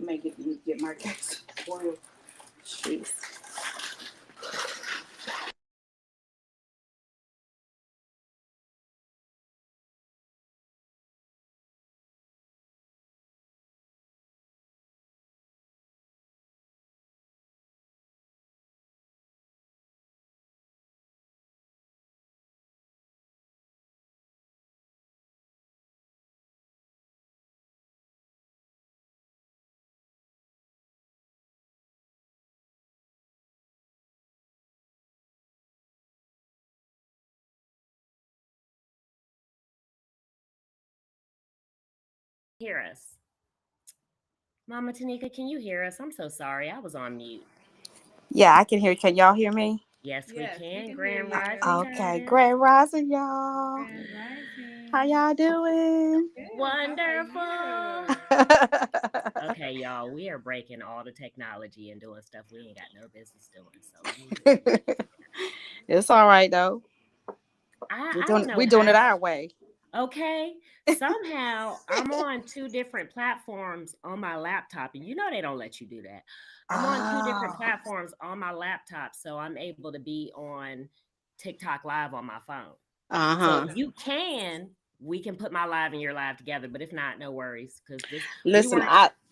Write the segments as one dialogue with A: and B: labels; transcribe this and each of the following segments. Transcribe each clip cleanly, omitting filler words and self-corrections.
A: Make it get my case oil. Jeez.
B: Hear us. Mama Tanika, can you hear us? I'm so sorry. I was on mute.
A: Yeah, I can hear. Can y'all hear me?
B: Yes, we
C: Yes, we
B: can.
C: can hear
B: Grand
C: you.
B: Rising
A: Okay,
B: Goddess.
A: great rising, y'all.
C: Grand
A: How
C: Rising.
A: y'all doing?
C: Good. How are
B: Wonderful.
C: you?
B: Okay, y'all, we are breaking all the technology and doing stuff we ain't got no business doing. So let me
A: It's all right though.
B: I don't know
A: We doing it
B: how.
A: our way.
B: Okay. Somehow I'm on two different platforms on my laptop, and you know they don't let you do that. I'm on two different
A: Oh.
B: platforms on my laptop, so I'm able to be on TikTok live on my phone. So if
A: Uh-huh.
B: we can put my live and your live together. But if not, no worries, because this
A: Listen,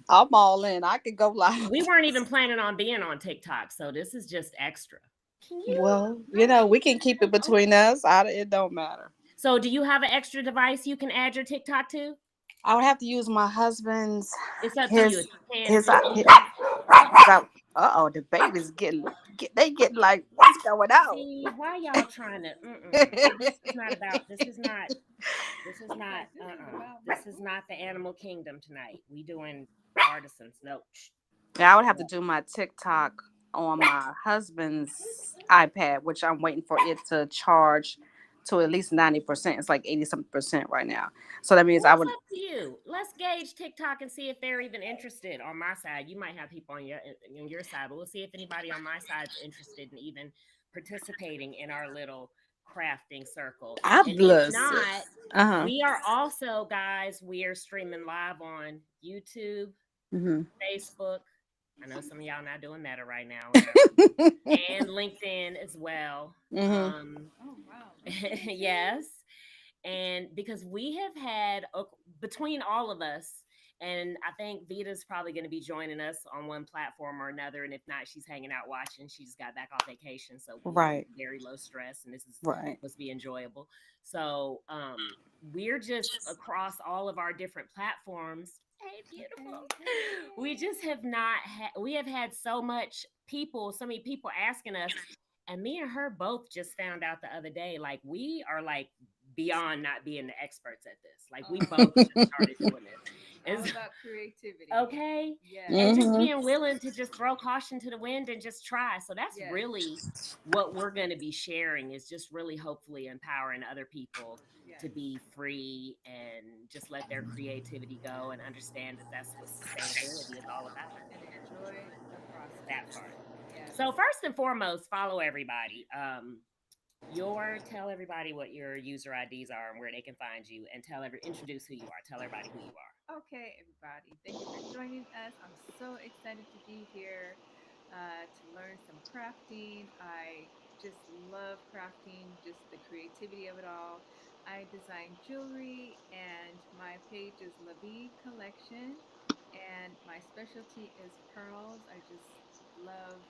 A: I'm all in. I could go live.
B: we weren't even planning on being on TikTok, so this is just extra. Can you?
A: Well, we can keep it
B: Oh,
A: between us. It don't matter.
B: so do you have an extra device you can add your TikTok to?
A: I would have to use my husband's
B: It's up to you.
A: his
B: If you can,
A: his.
B: just use.
A: Uh oh, the baby's they getting like what's going on?
B: See, why y'all trying to? This is not about. This is not. This is
C: It's
B: not.
C: like this is about
B: This is
C: me.
B: not the animal kingdom tonight. We doing artisans. No.
A: Yeah, I would have to do my TikTok on my husband's iPad, which I'm waiting for it to charge to at least 90%. It's like 80 something percent right now. So that means
B: Well,
A: I
B: it's
A: would.
B: up to you. Let's gauge TikTok and see if they're even interested. On my side, you might have people on your side, but we'll see if anybody on my side's interested in even participating in our little crafting circle.
A: I
B: And if
A: bless.
B: not,
A: Uh huh.
B: we are also, guys, we are streaming live on YouTube,
A: Hmm.
B: Facebook. I know some of y'all not doing Meta right now, and LinkedIn as well.
A: Hmm.
C: Oh wow, LinkedIn too.
B: Yes, and because we have had between all of us, and I think Vita's probably going to be joining us on one platform or another, and if not, she's hanging out watching. She just got back off vacation, so
A: Right.
B: very low stress, and this is
A: Right.
B: supposed to be enjoyable. So we're just across all of our different platforms. Hey, beautiful.
C: Okay.
B: We
C: Hey.
B: just have not we have had so many people asking us, and me and her both just found out the other day, like we are like beyond not being the experts at this. Like we both
C: Oh,
B: just started doing this.
C: it's
B: And
C: all
B: so-
C: about creativity.
B: okay. And
C: Yes.
B: just
A: Hmm.
B: being willing to just throw caution to the wind and just try. So that's
C: Yes.
B: really what we're going to be sharing, is just really hopefully empowering other people to
C: Yes.
B: be free and just let their creativity go and understand that that's what sustainability is all about.
C: And enjoy the
B: That
C: process.
B: part.
C: Yes.
B: So first and foremost, follow everybody. Tell everybody what your user IDs are and where they can find you, and introduce who you are. Tell everybody who you are.
C: Okay, everybody. Thank you for joining us. I'm so excited to be here to learn some crafting. I just love crafting, just the creativity of it all. I design jewelry, and my page is Lavi Collection, and my specialty is pearls. I just love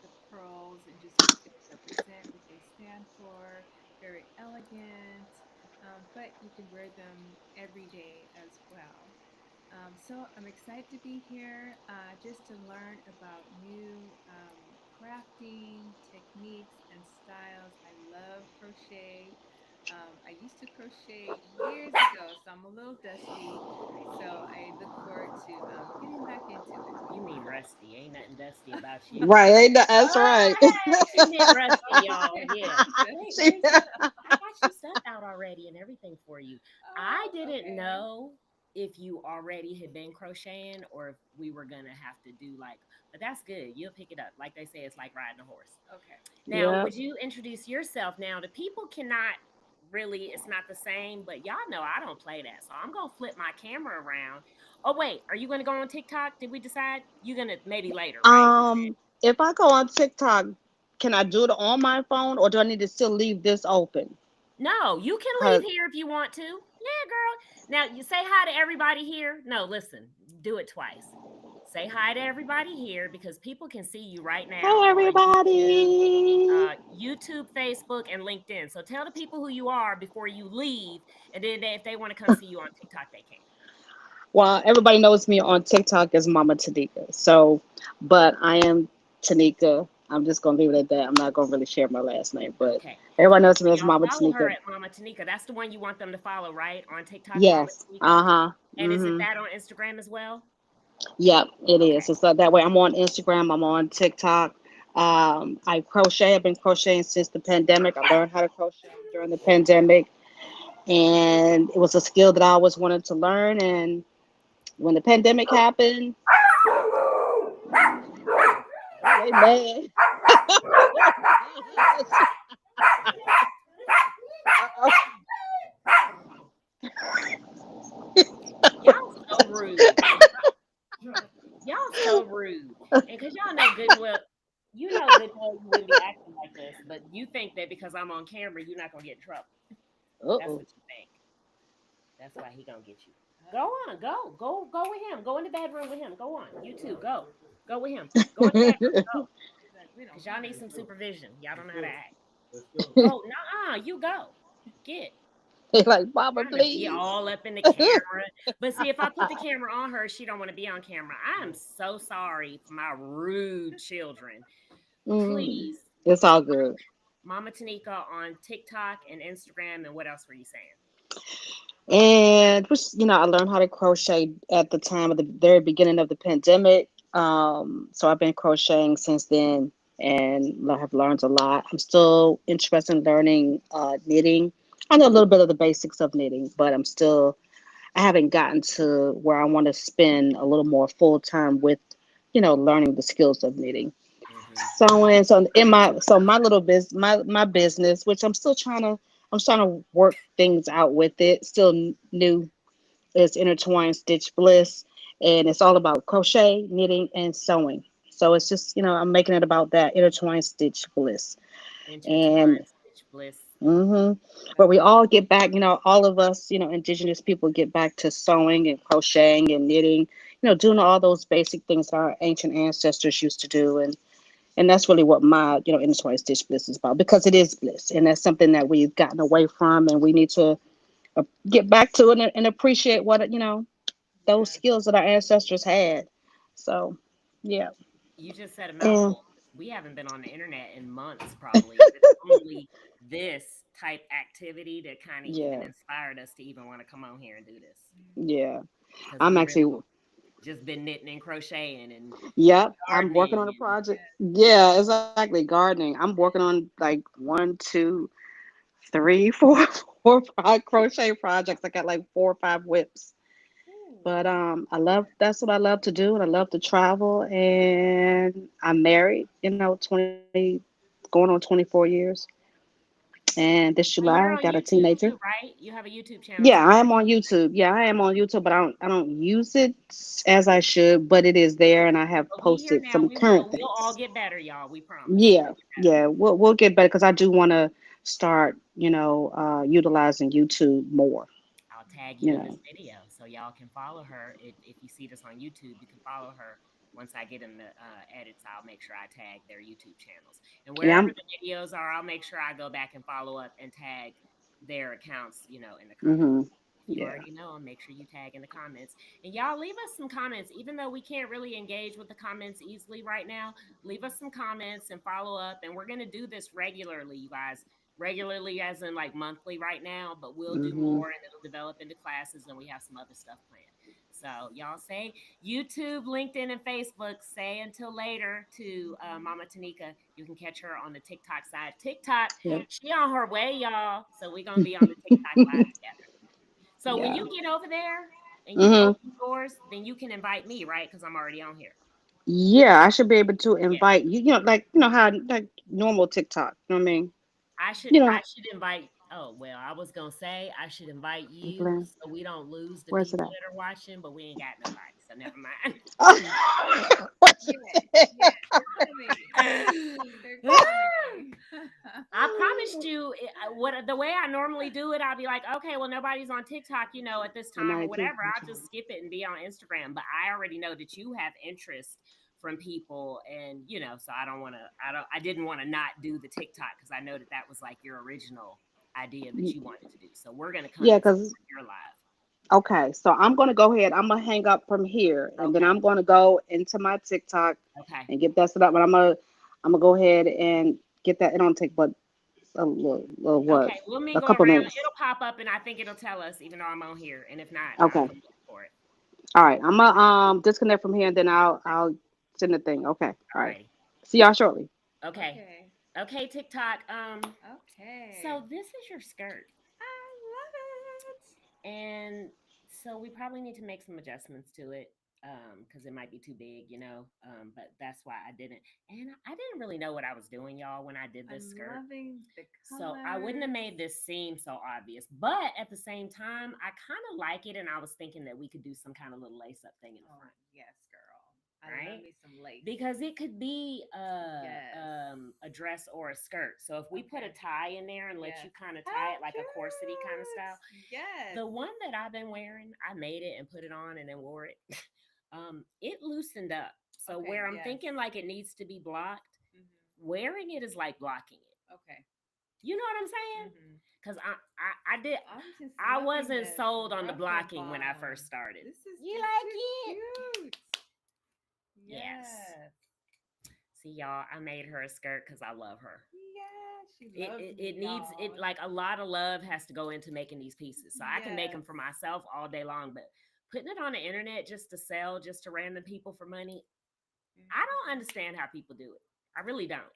C: the pearls and just what they represent, what they stand for. Very elegant, but you can wear them every day as well. So I'm excited to be here just to learn about new crafting techniques and styles. I love crochet. I used to crochet years ago, so I'm a little dusty. So I look forward to getting back into it.
B: You mean rusty? Ain't nothing dusty about you.
A: Right. That's right.
B: She meant rusty, y'all. Yeah.
A: She-
B: I got you stuff out already and everything for you. I
C: Oh,
B: didn't
C: okay.
B: know if you already had been crocheting or if we were gonna have to do like, but that's good. You'll pick it up. Like they say, it's like riding a horse.
C: Okay.
B: Now,
A: yeah.
B: would you introduce yourself? Now, the people cannot really, it's not the same, but y'all know I don't play that. So I'm gonna flip my camera around. Oh wait, are you gonna go on TikTok? Did we decide? You're gonna maybe later, right?
D: If I go on TikTok, can I do it on my phone, or do I need to still leave this open?
B: No, you can leave
D: 'Cause-
B: here if you want to. Yeah, girl. Now you say hi to everybody here. No, listen, do it twice. Say hi to everybody here because people can see you right now
D: Hey,
B: on YouTube,
D: everybody.
B: Facebook, and LinkedIn. So tell the people who you are before you leave, and then if they want to come see you on TikTok, they can.
D: Well, everybody knows me on TikTok as Mama Tanika. So, but I am Tanika. I'm just gonna leave it at that. I'm not gonna really share my last name, but
B: Okay.
D: everybody knows
B: So
D: me as
B: y'all
D: Mama
B: follow her
D: Tanika.
B: at Mama Tanika. That's the one you want them to follow, right? On TikTok, Mama
D: Yes.
B: Tanika.
D: Uh-huh.
B: And is it
D: Mm-hmm.
B: that on Instagram as well?
D: Yep, it
B: Okay.
D: is. It's like that way. I'm on Instagram. I'm on TikTok. I crochet. I've been crocheting since the pandemic. I learned how to crochet during the pandemic, and it was a skill that I always wanted to learn. And when the pandemic happened, oh, they mad. Uh-oh.
B: Y'all so rude. Y'all so rude. And because y'all know good and well, you wouldn't be acting like this, but you think that because I'm on camera, you're not gonna get in trouble. That's
D: Uh-oh.
B: what you think. That's why he gonna get you. Go on, go with him. Go in the bedroom with him. Go on. You too. Go with him. Go in the bedroom. Go.
C: We don't
B: Cause y'all
C: want
B: need
C: to.
B: some supervision. Y'all don't know how to act. Go. Nah, you go. Get.
D: They like, Mama,
B: Trying to be
D: please.
B: all up in the camera. But see, if I put the camera on her, she don't want to be on camera. I am so sorry for my rude children.
D: Mm,
B: Please,
D: it's all good.
B: Mama Tanika on TikTok and Instagram, and what else were you saying?
D: And which, I learned how to crochet at the time of the very beginning of the pandemic. So I've been crocheting since then and I have learned a lot. I'm still interested in learning knitting. I know a little bit of the basics of knitting, but I haven't gotten to where I want to spend a little more full time with, learning the skills of knitting.
B: Mm-hmm.
D: So my little business, my business, which I'm trying to work things out with it. Still new. It's Intertwined Stitch Bliss, and it's all about crochet, knitting, and sewing. So it's just I'm making it about that Intertwined Stitch Bliss, and
B: Intertwined Stitch Bliss.
D: hmm where we all get back. All of us, indigenous people get back to sewing and crocheting and knitting. Doing all those basic things that our ancient ancestors used to do, and that's really what my intertwined stitch bliss is about, because it is bliss, and that's something that we've gotten away from, and we need to get back to it, and appreciate what those
C: Yes.
D: skills that our ancestors had. So yeah.
B: You just said a
D: And
B: mouthful. We haven't been on the internet in months, probably. And it's only this type activity that kind of even
D: yeah,
B: inspired us to even want to come on here and do this.
D: yeah,
B: Because
D: I'm
B: we really
D: actually,
B: just been knitting and crocheting and
D: yep, I'm working
B: gardening
D: on a
B: and
D: project.
C: Yes.
D: Yeah, exactly, gardening. I'm working on like one, two, three, four, crochet projects. I got like 4 or 5 whips.
B: Ooh.
D: But that's what I love to do, and I love to travel. And I'm married, 20, going on 24 years. And this
B: And you're
D: July,
B: on
D: got a
B: YouTube
D: teenager.
B: too, right? You have a YouTube channel
D: Yeah,
B: too,
D: I
B: right?
D: am on YouTube. Yeah, I am on YouTube, but I don't use it as I should. But it is there, and I have
B: But we here
D: posted
B: now.
D: some
B: We will.
D: current
B: We'll all
D: things.
B: get better, y'all. We promise. We'll
D: Yeah,
B: get better.
D: yeah, we'll get better, because I do want to start, utilizing YouTube more.
B: I'll tag you
D: You
B: in this
D: know,
B: video so y'all can follow her. If you see this on YouTube, you can follow her. Once I get in the edits, I'll make sure I tag their YouTube channels. And
D: yeah,
B: wherever the videos are, I'll make sure I go back and follow up and tag their accounts, in the comments.
D: hmm
B: If you
D: yeah,
B: already know them, make sure you tag in the comments. And y'all leave us some comments, even though we can't really engage with the comments easily right now. Leave us some comments and follow up. And we're going to do this regularly, you guys. Regularly, as in like monthly right now, but we'll do
D: hmm
B: more and it'll develop into classes. And we have some other stuff planned. So, y'all say YouTube, LinkedIn, and Facebook. Say until later to Mama Tanika. You can catch her on the TikTok side. TikTok,
D: yeah,
B: she on her way, y'all. So, we're going to be on the TikTok live together. So when
D: yeah.
B: you get over there and you
D: hmm
B: open doors, then you can invite me, right? Because I'm already on here.
D: Yeah, I should be able to
B: Yeah.
D: invite you. Like how like normal TikTok. You know what I mean?
B: I should
D: You
B: I
D: know.
B: should invite Oh, well, I was gonna say I should invite
D: I'm
B: you
D: playing.
B: so we don't lose the
D: Where's it
B: people
D: at?
B: that are watching, but we ain't got nobody, so never mind.
D: What you
C: Yeah,
D: said?
C: yeah, they're coming. They're coming.
B: I promised you what the way I normally do it. I'll be like, okay, well, nobody's on TikTok, at this
D: And
B: time or
D: 92.
B: whatever. I'll just skip it and be on Instagram. But I already know that you have interest from people, and so I don't want to. I didn't want to not do the TikTok because I know that that was like your original idea that you wanted to do. So we're gonna come
D: Yeah,
B: and
D: because
B: support your live.
D: okay, so I'm gonna go ahead. I'm gonna hang up from here, and then
B: Okay.
D: I'm gonna go into my TikTok
B: Okay.
D: and get that set up. But I'm gonna go ahead and get that. It don't take but a what,
B: Okay. We'll
D: a
B: mingle
D: couple
B: around.
D: minutes.
B: It'll pop up, and I think it'll tell us, even though I'm on here. And if not, I'll
D: Okay.
B: come look for it.
D: All right. I'm gonna disconnect from here, and then I'll send the thing. Okay. All
B: All
D: right.
B: righty.
D: See y'all shortly.
B: Okay.
C: Okay.
B: Okay, TikTok.
C: Okay.
B: So this is your skirt,
C: I love it.
B: and so we probably need to make some adjustments to it, because it might be too big, but that's why I didn't. And I didn't really know what I was doing, y'all, when I did
C: I'm
B: this skirt.
C: loving the
B: So I wouldn't have
C: colors.
B: made this seem so obvious, but at the same time, I kind of like it, and I was thinking that we could do some kind of little lace up thing in the
C: Oh,
B: front,
C: yes, girl. I love
B: right?
C: me some lace.
B: Because it could be
C: Yes.
B: a dress or a skirt. So if we put a
C: Okay.
B: tie in there and let
C: Yes.
B: you kind of tie
C: How
B: it like a corsety kind of style,
C: cute. Yes.
B: the one that I've been wearing, I made it and put it on and then wore it. It loosened up. So
C: Okay.
B: where I'm
C: Yes.
B: thinking like it needs to be blocked,
C: Hmm.
B: wearing it is like blocking it.
C: Okay.
B: You know what I'm saying?
C: Hmm.
B: Because I did.
C: I'm just
B: I
C: loving
B: wasn't
C: this
B: sold on the
C: ruffle
B: blocking when I
C: bottom.
B: first started.
C: This is
B: You
C: just
B: like
C: too
B: it?
C: cute.
B: Yes.
C: Yes.
B: See, y'all, I made her a skirt because I love her.
C: Yeah, she
B: it,
C: loves
B: it,
C: me,
B: it needs it,
C: y'all.
B: like a lot of love has to go into making these pieces, so I can make them
C: Yes.
B: for myself all day long, but putting it on the internet just to sell just to random people for money, I don't
C: Mhm.
B: understand how people do it. I really don't.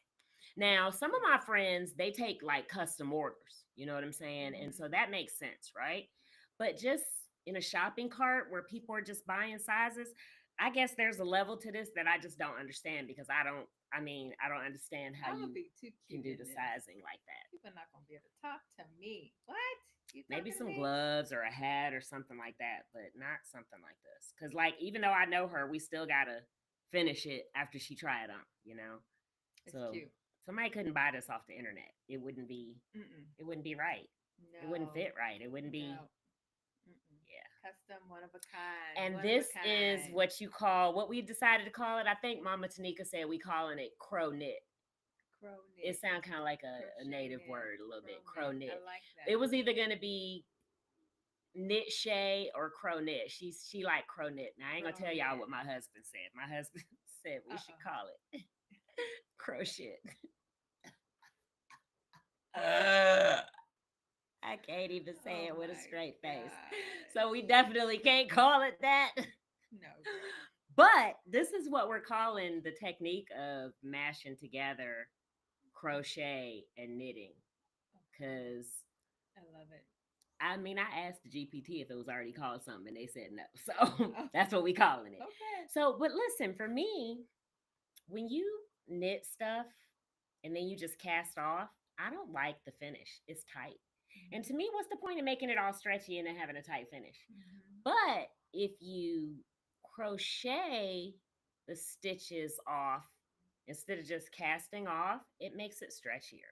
B: Now some of my friends, they take like custom orders, you know what I'm saying, and so
C: Mhm.
B: that makes sense, right? But just in a shopping cart where people are just buying sizes, I guess there's a level to this that I just don't understand, because I don't understand how
C: I'm gonna
B: you
C: be too
B: can
C: cute
B: do
C: in
B: the
C: this.
B: sizing like that.
C: People are not gonna be able to talk to me. What? You
B: Maybe
C: talking to
B: some
C: me?
B: gloves or a hat or something like that, but not something like this. Because, like, even though I know her, we still gotta finish it after she try it on.
C: It's
B: So
C: cute.
B: somebody couldn't buy this off the internet. It wouldn't be.
C: Mm-mm.
B: It wouldn't be right. It wouldn't
C: No.
B: fit right. It wouldn't be.
C: No. Mm-mm.
B: Yeah.
C: Custom, one of a kind.
B: And
C: One of a
B: this is
C: kind.
B: what we decided to call it. I think Mama Tanika said we calling it crow knit.
C: Crow
B: It
C: knit.
B: sounds kind of like a
C: Crochet
B: native
C: knit.
B: word a little
C: Crow
B: bit. Crow
C: knit. I
B: knit.
C: like
B: It
C: that.
B: was either gonna be knit shay or crow knit. She like crow knit. Now I ain't gonna
C: Crow
B: tell y'all
C: knit.
B: what my husband said. My husband said we should
C: Uh-oh.
B: call it crochet. I can't even say
C: Oh
B: it with a
C: my
B: straight face. So we
C: gosh.
B: definitely can't call it that.
C: No, girl.
B: But this is what we're calling the technique of mashing together crochet and knitting.
C: Okay.
B: Cause
C: I love it.
B: I asked the GPT if it was already called something, and they said no. So
C: Oh,
B: that's what we calling it.
C: okay.
B: So, but listen, for me, when you knit stuff and then you just cast off, I don't like the finish. It's tight. And to
C: Hmm.
B: me, what's the point of making it all stretchy and then having a tight finish?
C: Hmm.
B: But if you crochet the stitches off instead of just casting off, it makes it stretchier.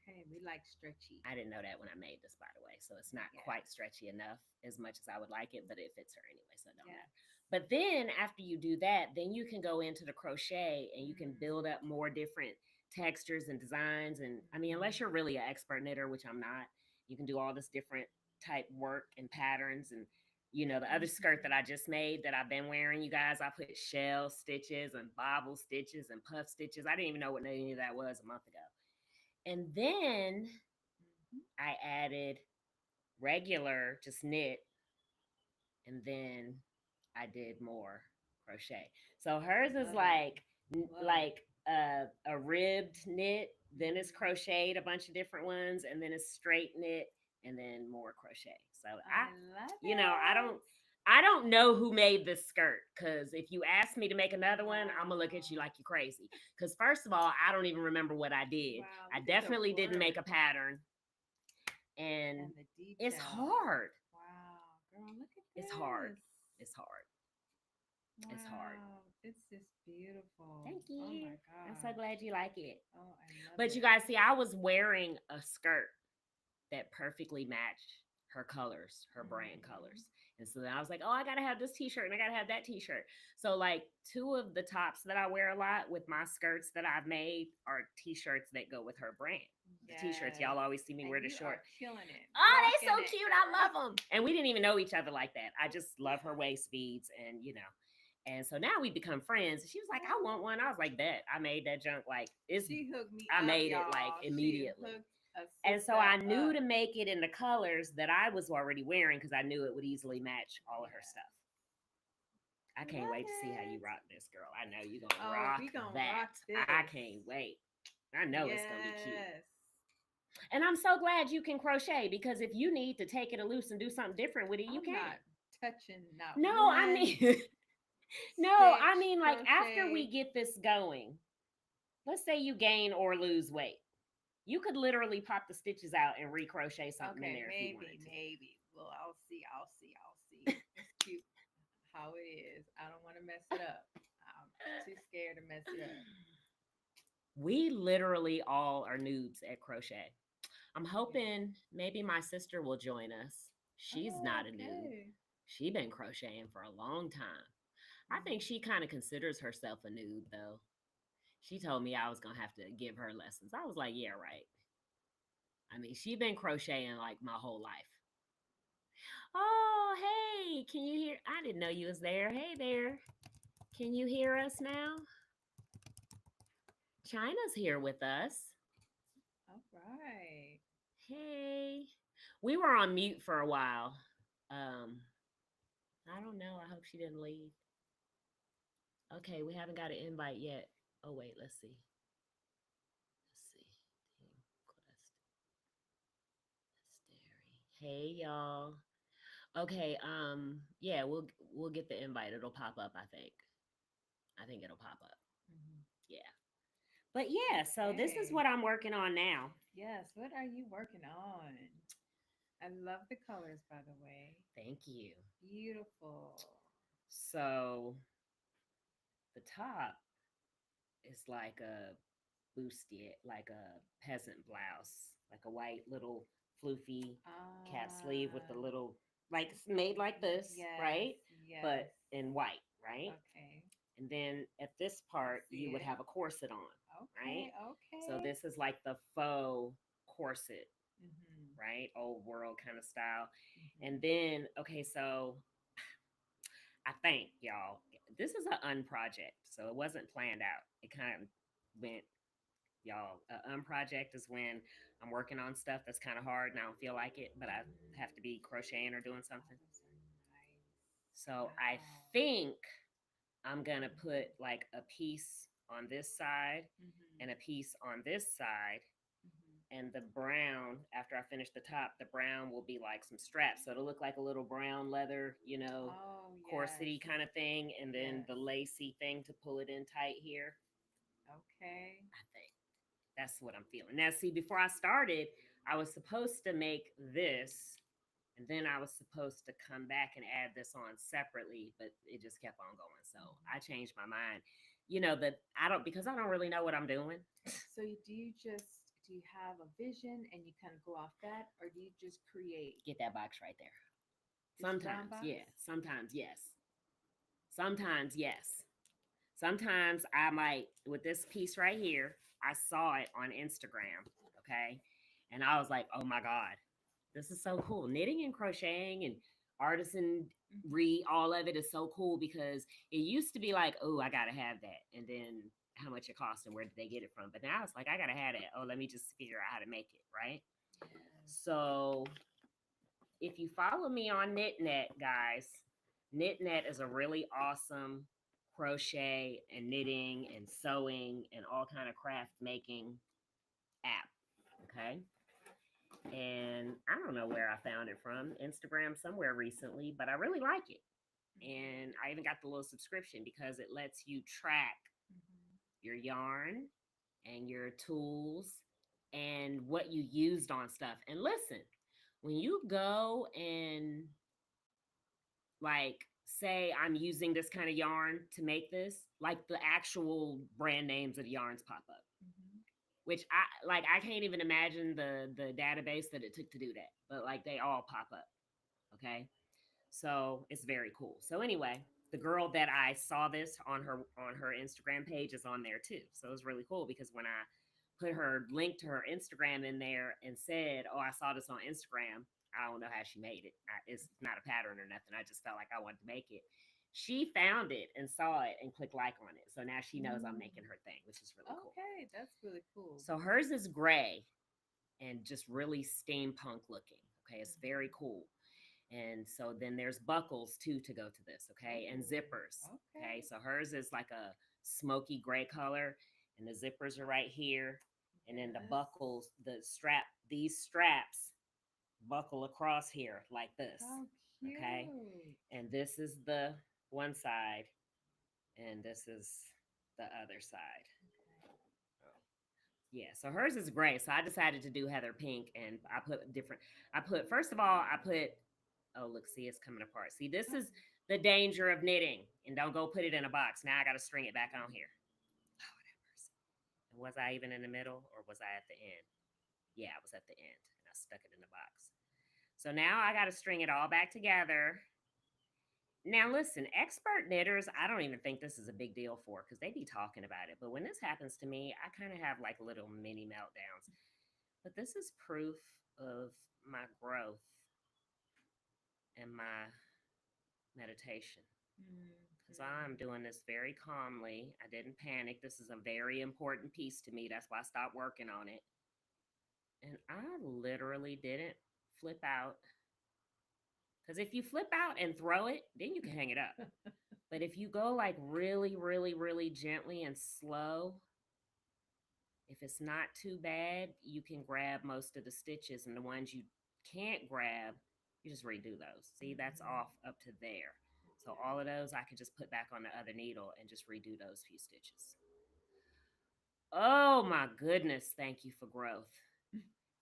C: Okay, we like stretchy.
B: I didn't know that when I made this, by the way. So it's not
C: Yeah.
B: quite stretchy enough as much as I would like it, but it fits her anyway, so it don't
C: Yeah.
B: matter. But then after you do that, then you can go into the crochet and you can
C: Mm-hmm.
B: build up more different textures and designs. And I mean,
C: Mm-hmm.
B: unless you're really an expert knitter, which I'm not, you can do all this different type work and patterns. And the other skirt that I just made that I've been wearing, you guys, I put shell stitches and bobble stitches and puff stitches. I didn't even know what any of that was a month ago. And then
C: Mm-hmm.
B: I added regular, just knit, and then I did more crochet. So hers is
C: Love it. Love it.
B: like a ribbed knit, then it's
C: Mm-hmm.
B: crocheted a bunch of different ones, and then it's straight knit, and then more crochet. So
C: I love
B: I
C: it.
B: don't know who made this skirt, because if you ask me to make another one, I'm gonna look at you
C: Wow.
B: like you're crazy. Because first of all, I don't even remember what I did.
C: Wow.
B: I
C: Look at the
B: definitely didn't make
C: work.
B: a pattern, and
C: the detail.
B: it's hard.
C: Wow, girl, look at this.
B: It's hard. It's hard. It's hard.
C: Wow, it's just beautiful.
B: Thank
C: Oh
B: you.
C: my god.
B: I'm so glad you like it.
C: Oh, I love
B: But
C: it.
B: you guys see, I was wearing a skirt that perfectly matched her colors, her brand
C: Mhm.
B: colors. And so then I was like, oh, I gotta have this t-shirt and I gotta have that t-shirt. So like two of the tops that I wear a lot with my skirts that I've made are t-shirts that go with her brand. The t-shirts, y'all always see me
C: And
B: wear the
C: you
B: short.
C: are killing it.
B: Oh, they so
C: Rocking it,
B: cute. I
C: girl.
B: love them. And we didn't even know each other like that. I just love her waist beads and And so now we become friends. She was like, I want one. I was like, bet. I made that junk like it's
C: She hooked me
B: I
C: up,
B: made it,
C: y'all.
B: like,
C: She
B: immediately.
C: hooked a
B: and so
C: sister
B: I knew
C: up.
B: to make it in the colors that I was already wearing because I knew it would easily match all of her
C: Yeah.
B: stuff. I can't wait to see how you
C: Love
B: rock this, girl. I know you're gonna
C: Oh,
B: rock
C: we gonna
B: that.
C: rock
B: I
C: this.
B: can't wait. I know it's gonna be cute.
C: Yes.
B: And I'm so glad you can crochet because if you need to take it loose and do something different with it, you
C: I'm
B: can.
C: not touching not
B: No, I
C: one
B: mean, no, I
C: stitch,
B: mean, like after we
C: crochet.
B: get this going, let's say you gain or lose weight. You could literally pop the stitches out and recrochet something in
C: Okay,
B: there if you wanted to.
C: maybe. Well, I'll see. It's cute how it is. I don't want to mess it up. I'm too scared to mess it up.
B: We literally all are noobs at crochet. I'm hoping maybe my sister will join us. She's not a noob.
C: Okay.
B: She been crocheting for a long time. I think she kind of considers herself a noob though. She told me I was gonna have to give her lessons. I was like, yeah, right. I mean, she been crocheting like my whole life. Oh, hey, can you hear? I didn't know you was there. Hey there. Can you hear us now? China's here with us.
C: All right.
B: Hey. We were on mute for a while. Um, I don't know. I hope she didn't leave. Okay, we haven't got an invite yet. Oh wait, let's see. Team Quest. Hey y'all. Okay, yeah, we'll get the invite. It'll pop up, I think. I think it'll pop up.
C: Mhm.
B: Yeah. But yeah, so this is
C: Okay.
B: what I'm working on now.
C: Yes. What are you working on? I love the colors, by the way.
B: Thank you.
C: Beautiful.
B: So the top is like a bustier, like a peasant blouse, like a white little floofy cap sleeve with the
C: Ah,
B: little, like it's made like this, right?
C: Yes.
B: But in white, right?
C: Okay.
B: And then at this part,
C: see
B: you would
C: it.
B: have a corset on, right?
C: Okay. Okay.
B: So this is like the faux corset,
C: Mhm,
B: right? Old world kind of style.
C: mhm.
B: And then, okay, so I think y'all, this is an unproject, so it wasn't planned out. It kind of went, y'all. An unproject is when I'm working on stuff that's kind of hard and I don't feel like it, but I have to be crocheting or doing something.
C: Oh, those are nice.
B: So I
C: Wow.
B: think I'm gonna put like a piece on this side
C: Mhm,
B: and a piece on this side.
C: mhm.
B: And the brown, after I finish the top, the brown will be like some straps. So it'll look like a little brown leather,
C: Oh,
B: corsety
C: yes.
B: kind of thing. And then
C: Yes.
B: the lacy thing to pull it in tight here.
C: Okay.
B: I think that's what I'm feeling. Now, see, before I started, I was supposed to make this. And then I was supposed to come back and add this on separately, but it just kept on going. So I changed my mind. That I don't, because I don't really know what I'm doing.
C: So do you have a vision and you kind of go off that, or do you just create
B: Get that box right there.
C: this round
B: Sometimes,
C: box?
B: yeah. Sometimes, yes. Sometimes, yes. Sometimes I might, with this piece right here, I saw it on Instagram. Okay. And I was like, oh my God, this is so cool. Knitting and crocheting and artisan read, all of it is so cool because it used to be like, oh, I got to have that. And then how much it cost and where did they get it from? But now it's like, I got to have it. Oh, let me just figure out how to make it. Right.
C: Yes.
B: So if you follow me on KnitNet, guys, KnitNet is a really awesome crochet and knitting and sewing and all kind of craft making app. Okay. And I don't know where I found it from, Instagram somewhere recently, but I really like it. And I even got the little subscription because it lets you track
C: Mhm.
B: your yarn and your tools and what you used on stuff. And listen, when you go and like say I'm using this kind of yarn to make this, like the actual brand names of the yarns pop up,
C: Mhm.
B: which I can't even imagine the database that it took to do that, but like they all pop up. Okay. So it's very cool. So anyway, the girl that I saw this on her Instagram page is on there too. So it was really cool because when I put her link to her Instagram in there and said, "Oh, I saw this on Instagram." I don't know how she made it. It's not a pattern or nothing. I just felt like I wanted to make it. She found it and saw it and clicked like on it. So now she knows I'm making her thing, which is really cool.
C: Okay, that's really cool.
B: So hers is gray and just really steampunk looking. Okay, it's very cool. And so then there's buckles too to go to this, okay? And zippers. Okay. So hers is like a smoky gray color, and the zippers are right here. And then the
C: Yes.
B: buckles, these straps buckle across here like this.
C: How cute.
B: Okay. And this is the one side, and this is the other side. Yeah, so hers is gray. So I decided to do Heather Pink, and first of all, oh, look, see, it's coming apart. See, this is the danger of knitting, and don't go put it in a box. Now I got to string it back on here. Oh, that mercy. And was I even in the middle, or was I at the end? Yeah, I was at the end, and I stuck it in the box. So now I got to string it all back together. Now, listen, expert knitters, I don't even think this is a big deal for because they be talking about it. But when this happens to me, I kind of have like little mini meltdowns. But this is proof of my growth and my meditation because I'm doing this very calmly. I didn't panic. This is a very important piece to me. That's why I stopped working on it. And I literally didn't flip out. Because if you flip out and throw it, then you can hang it up. But if you go like really, really, really gently and slow, if it's not too bad, you can grab most of the stitches, and the ones you can't grab, you just redo those. See, that's off up to there. So all of those I can just put back on the other needle and just redo those few stitches. Oh my goodness, thank you for growth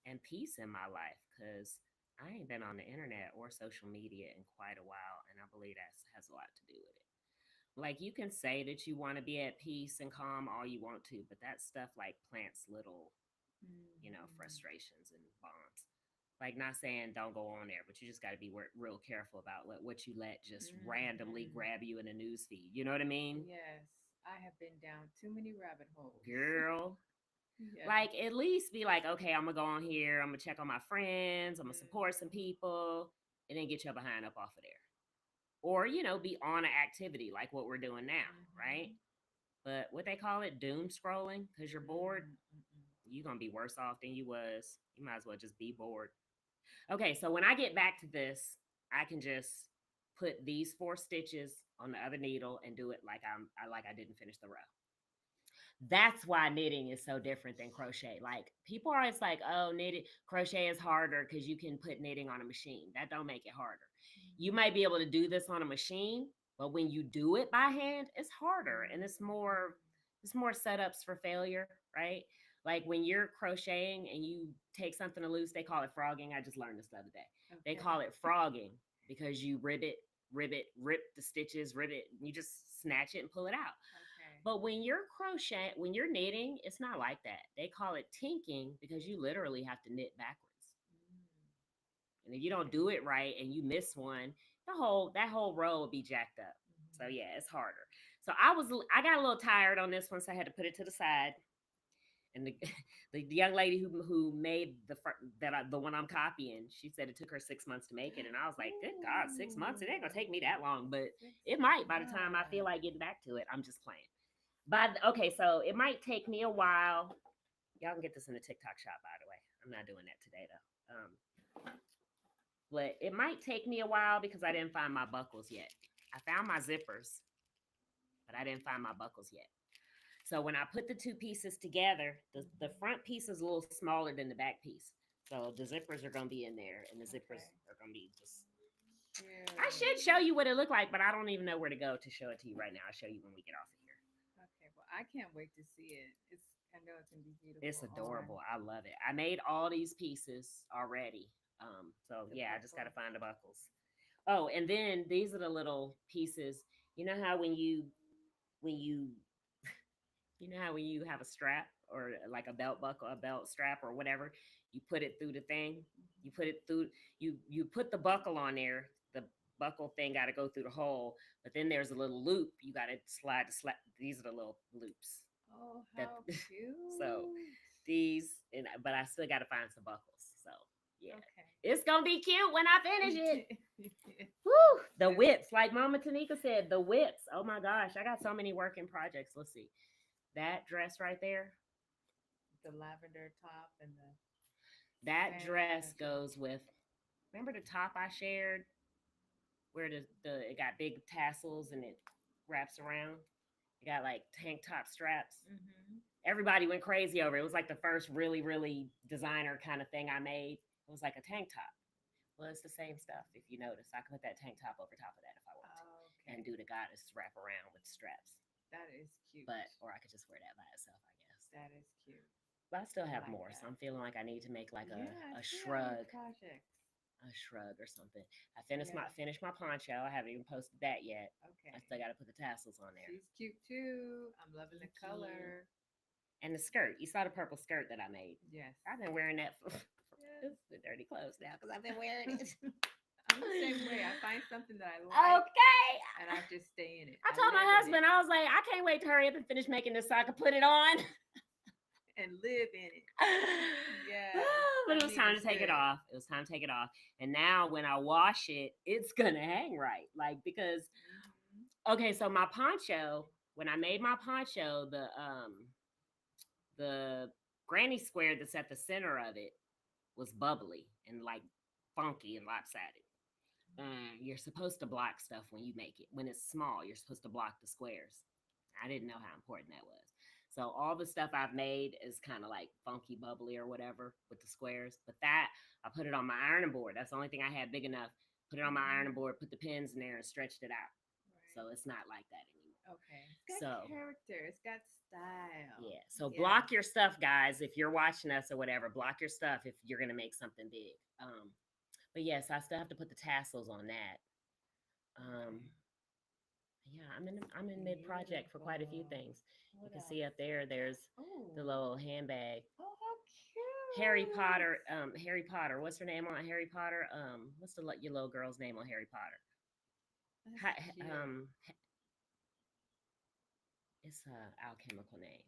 B: and peace in my life, because I ain't been on the internet or social media in quite a while, and I believe that has a lot to do with it. Like, you can say that you want to be at peace and calm all you want to, but that stuff like plants little, frustrations and bonds. Like, not saying don't go on there, but you just got to be real careful about what you let just randomly grab you in a news feed. You know what I mean?
C: Yes, I have been down too many rabbit holes.
B: Girl.
C: Yeah.
B: Like, at least be like, okay, I'm gonna go on here, I'm gonna check on my friends, I'm gonna support some people, and then get your behind up off of there. Or, be on an activity like what we're doing now, right? But what they call it, doom scrolling, because you're bored, you're gonna be worse off than you was. You might as well just be bored. Okay, so when I get back to this, I can just put these 4 stitches on the other needle and do it like I didn't finish the row. That's why knitting is so different than crochet. Like, people are always like, oh, crochet is harder because you can put knitting on a machine. That don't make it harder. You might be able to do this on a machine, but when you do it by hand, it's harder, and it's more setups for failure, right? Like, when you're crocheting and you take something loose, they call it frogging. I just learned this the other day. Okay. They call it frogging because you rip the stitches, you just snatch it and pull it out. But when you're knitting, it's not like that. They call it tinking because you literally have to knit backwards. And if you don't do it right and you miss one, that whole row will be jacked up. So yeah, it's harder. So I got a little tired on this one, so I had to put it to the side. And the young lady who made the one I'm copying, she said it took her 6 months to make it, and I was like, good God, 6 months? It ain't gonna take me that long, but it might by the time I feel like getting back to it. I'm just playing. Okay, so it might take me a while. Y'all can get this in the TikTok shop, by the way. I'm not doing that today though. But it might take me a while because I didn't find my buckles yet. I found my zippers, but I didn't find my buckles yet. So when I put the 2 pieces together, the front piece is a little smaller than the back piece. So the zippers are going to be in there, and the zippers are going to be just... Yeah. I should show you what it looked like, but I don't even know where to go to show it to you right now. I'll show you when we get off of here.
C: Okay, well, I can't wait to see it. I know it's going to be beautiful.
B: It's adorable. I love it. I made all these pieces already. So
C: The
B: yeah, I just got to
C: buckle.
B: find the buckles. Oh, and then these are the little pieces. You know how when you you know how when you have a strap or like a belt buckle, a belt strap or whatever, you put it through the thing. You put it through. You put the buckle on there. The buckle thing got to go through the hole, but then there's a little loop. You got to slide the slap. These are the little loops.
C: Oh,
B: That
C: how cute.
B: so these, but I still got to find some buckles. So yeah,
C: Okay.
B: it's gonna be cute when I finish it. Woo! The
C: Yes.
B: whips, like Mama Tanika said, the whips. Oh my gosh, I got so many working projects. Let's see. That dress right there,
C: The lavender top and the
B: that dress
C: sand.
B: goes with. Remember the top I shared where the it got big tassels and it wraps around. It got like tank top straps. Everybody went crazy over it. It was like the first really designer kind of thing I made. It was like a tank top. Well, it's the same stuff. If you notice, I can put that tank top over top of that if I want to,
C: Okay.
B: and do the goddess wrap around with straps.
C: That is cute.
B: But or I could just wear that by itself, I guess.
C: That is cute.
B: But I still have
C: like
B: more, so
C: that.
B: I'm feeling like I need to make like
C: Yeah,
B: a
C: I see all your
B: shrug,
C: projects.
B: or something. I finished
C: Yeah.
B: my poncho. I haven't even posted that yet.
C: Okay.
B: I still got to put the tassels on there.
C: She's cute too. I'm loving the
B: Thank you.
C: color.
B: And the skirt. You saw the purple skirt that I made.
C: Yes.
B: I've been wearing that for
C: Yeah.
B: it's the dirty clothes now because I've been wearing it.
C: I'm the same way. I find something that I like
B: Okay.
C: and I just stay in it.
B: I told my
C: live in
B: husband, I was like, I can't wait to hurry up and finish making this so I can put it on.
C: it and live in it. Yeah.
B: But it
C: I
B: was
C: mean,
B: time to
C: it's
B: take it
C: good.
B: off. It was time to take it off. And now when I wash it, it's gonna hang right. Like because
C: Mhm.
B: okay, so my poncho, when I made my poncho, the granny square that's at the center of it was bubbly and like funky and lopsided. You're supposed to block stuff when you make it. When it's small, you're supposed to block the squares. I didn't know how important that was. So all the stuff I've made is kind of like funky bubbly or whatever with the squares. But that I put it on my ironing board. That's the only thing I had big enough. Put it on my ironing board, put the pins in there, and stretched it out. So
C: Right.
B: it's not like that anymore.
C: Okay. It's got
B: So
C: character. It's got style.
B: yeah. So
C: Yeah.
B: block your stuff, guys. If you're watching us or whatever, block your stuff if you're gonna make something big. But yes, I still have to put the tassels on that. Um, yeah, I'm in mid project for quite a few
C: Beautiful.
B: things. You
C: What
B: can
C: else?
B: see up there. There's
C: Oh.
B: the little handbag.
C: Oh, how cute.
B: Harry Potter. Harry Potter. What's her name on Harry Potter? What's your little girl's name on Harry Potter?
C: That's cute.
B: It's a alchemical name.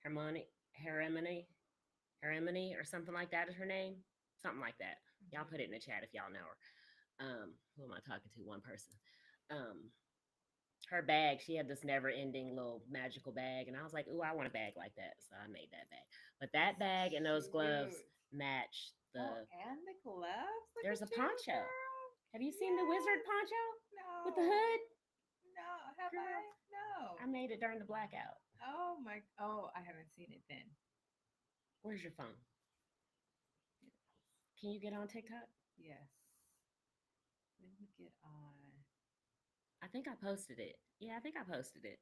B: Hermione, Hermione, Hermione, or something like that is her name. Something like that. Y'all put it in the chat if y'all know her. Who am I talking to? One person. Um, her bag, she had this never-ending little magical bag, and I was like, "Ooh, I want a bag like that," so I made that bag. But that bag and those gloves
C: Cute.
B: match the.
C: Oh, and the gloves. Look
B: There's
C: at
B: a
C: you,
B: poncho.
C: girl.
B: Have you seen the wizard poncho
C: No.
B: with the hood?
C: No. Have
B: Girl.
C: I? No.
B: I made it during the blackout.
C: Oh my. Oh, I haven't seen it then.
B: Where's your phone? Can you get on TikTok?
C: Yes. Let me get on.
B: I think I posted it. Yeah, I think I posted it.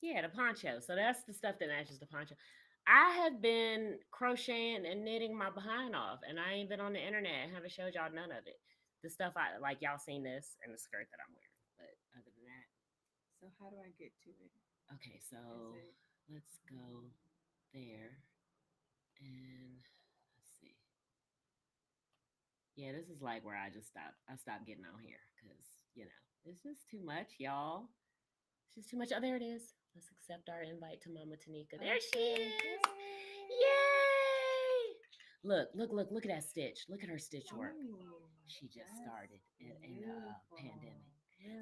B: Yeah, the poncho. So that's the stuff that matches the poncho. I have been crocheting and knitting my behind off, and I ain't been on the internet. I haven't showed y'all none of it. The stuff I like, y'all seen this and the skirt that I'm wearing. But other than that,
C: So how do I get to it?
B: okay, so
C: Is it?
B: let's go there and let's see. Yeah, this is like where I just stopped. I stopped getting on here because it's just too much, y'all. It's just too much. Oh, there it is. Let's accept our invite to Mama Tanika. There she
C: Okay,
B: is.
C: yay.
B: Yay! Look at that stitch. Look at her stitch work.
C: Ooh,
B: She just
C: that's
B: started in the
C: beautiful.
B: pandemic.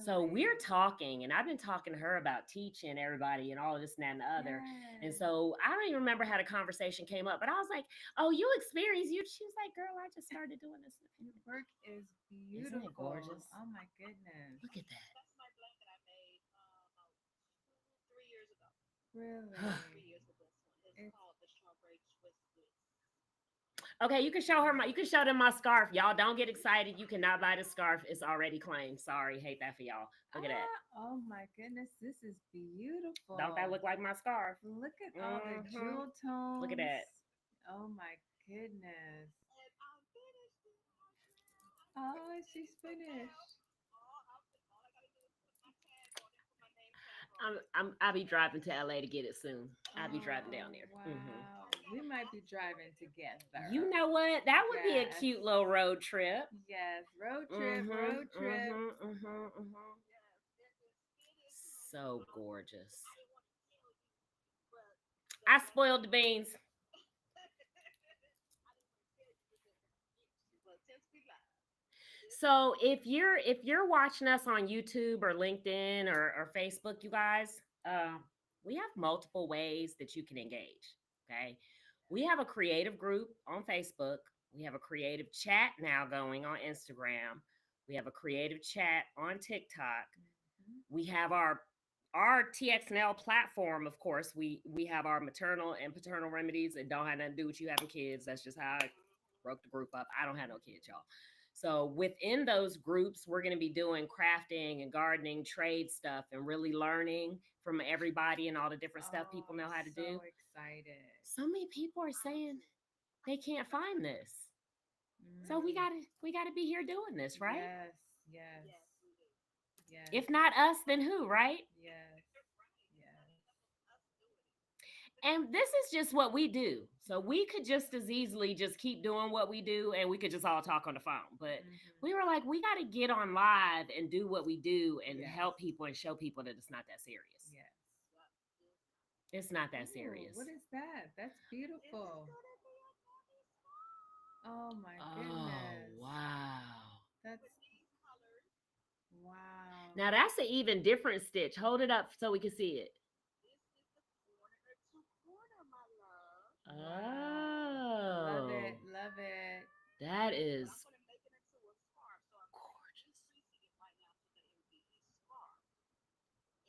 B: So
C: Really?
B: we're talking, and I've been talking to her about teaching everybody and all of this and that and the other. And
C: Yes.
B: so I don't even remember how the conversation came up, but I was like, "Oh, you experienced you?" She was like, "Girl, I just started doing this."
C: Your work is beautiful.
B: gorgeous?
C: Oh my goodness.
B: Look at that.
E: That's my blanket I made about 3 years ago.
C: Really.
E: 3 years with this one. It's
C: It's-
E: called the Strawberry Twist Twist.
B: Okay, you can show her you can show them my scarf. Y'all don't get excited. You cannot buy the scarf. It's already claimed. Sorry, hate that for y'all. Look at that.
C: Oh my goodness, this is beautiful.
B: Don't that look like my scarf?
C: Look at all the
B: Mhm.
C: jewel tones.
B: Look at that.
C: Oh my goodness.
E: And
C: Oh, she's finished.
E: All I gotta do is put my tag on it, put my name tag on it.
B: I'll be driving to LA to get it soon. I'll be driving down
C: Oh,
B: there.
C: wow. We might be driving
B: You
C: together.
B: know what? That would be a
C: Yes.
B: cute little road trip.
C: Yes. Road trip,
B: Mm-hmm.
C: road trip.
B: Mm-hmm. Mm-hmm. Mm-hmm.
E: Yes, it is.
B: So
E: But
B: gorgeous.
E: I didn't want to tell you, but
B: I spoiled the beans.
E: I didn't want to tell you because but since we live, this
B: So if you're watching us on YouTube or LinkedIn or Facebook, you guys, we have multiple ways that you can engage. Okay, we have a creative group on Facebook. We have a creative chat now going on Instagram. We have a creative chat on TikTok.
C: Mhm.
B: We have our TXNL platform. Of course, we have our maternal and paternal remedies. It don't have nothing to do with you having kids. That's just how I broke the group up. I don't have no kids, y'all. So within those groups, we're going to be doing crafting and gardening, trade stuff, and really learning from everybody and all the different stuff
C: Oh,
B: people
C: I'm
B: know how to do.
C: so excited.
B: So many people are saying they can't find this. So we
C: Mm.
B: gotta be here doing this, right?
C: Yes, yes,
E: yes, we do.
C: yes,
B: If not us, then who, right?
C: yes,
E: Right.
C: yes.
E: That was us doing it.
B: And this is just what we do. So we could just as easily just keep doing what we do and we could just all talk on the phone. But
C: Mhm.
B: we were like, we got to get on live and do what we do and
C: Yes.
B: help people and show people that it's not that serious.
C: Yes.
E: Yep. It's
B: It's not that
C: Ooh, what
B: serious.
C: is that? That's
E: This is
C: beautiful.
E: gonna be a mommy
C: Oh my
B: Oh,
C: goodness.
B: wow.
C: That's
E: with these colors.
C: wow.
B: Now that's an even different stitch. Hold it up so we can see it.
E: This is the corner to corner, my love.
C: Wow. Love
B: Oh,
C: it. Love it.
B: that
E: But I'm
B: is
E: gonna make it into a scarf, so I'm
B: gorgeous.
E: decreasing it right now so that it will be a scarf.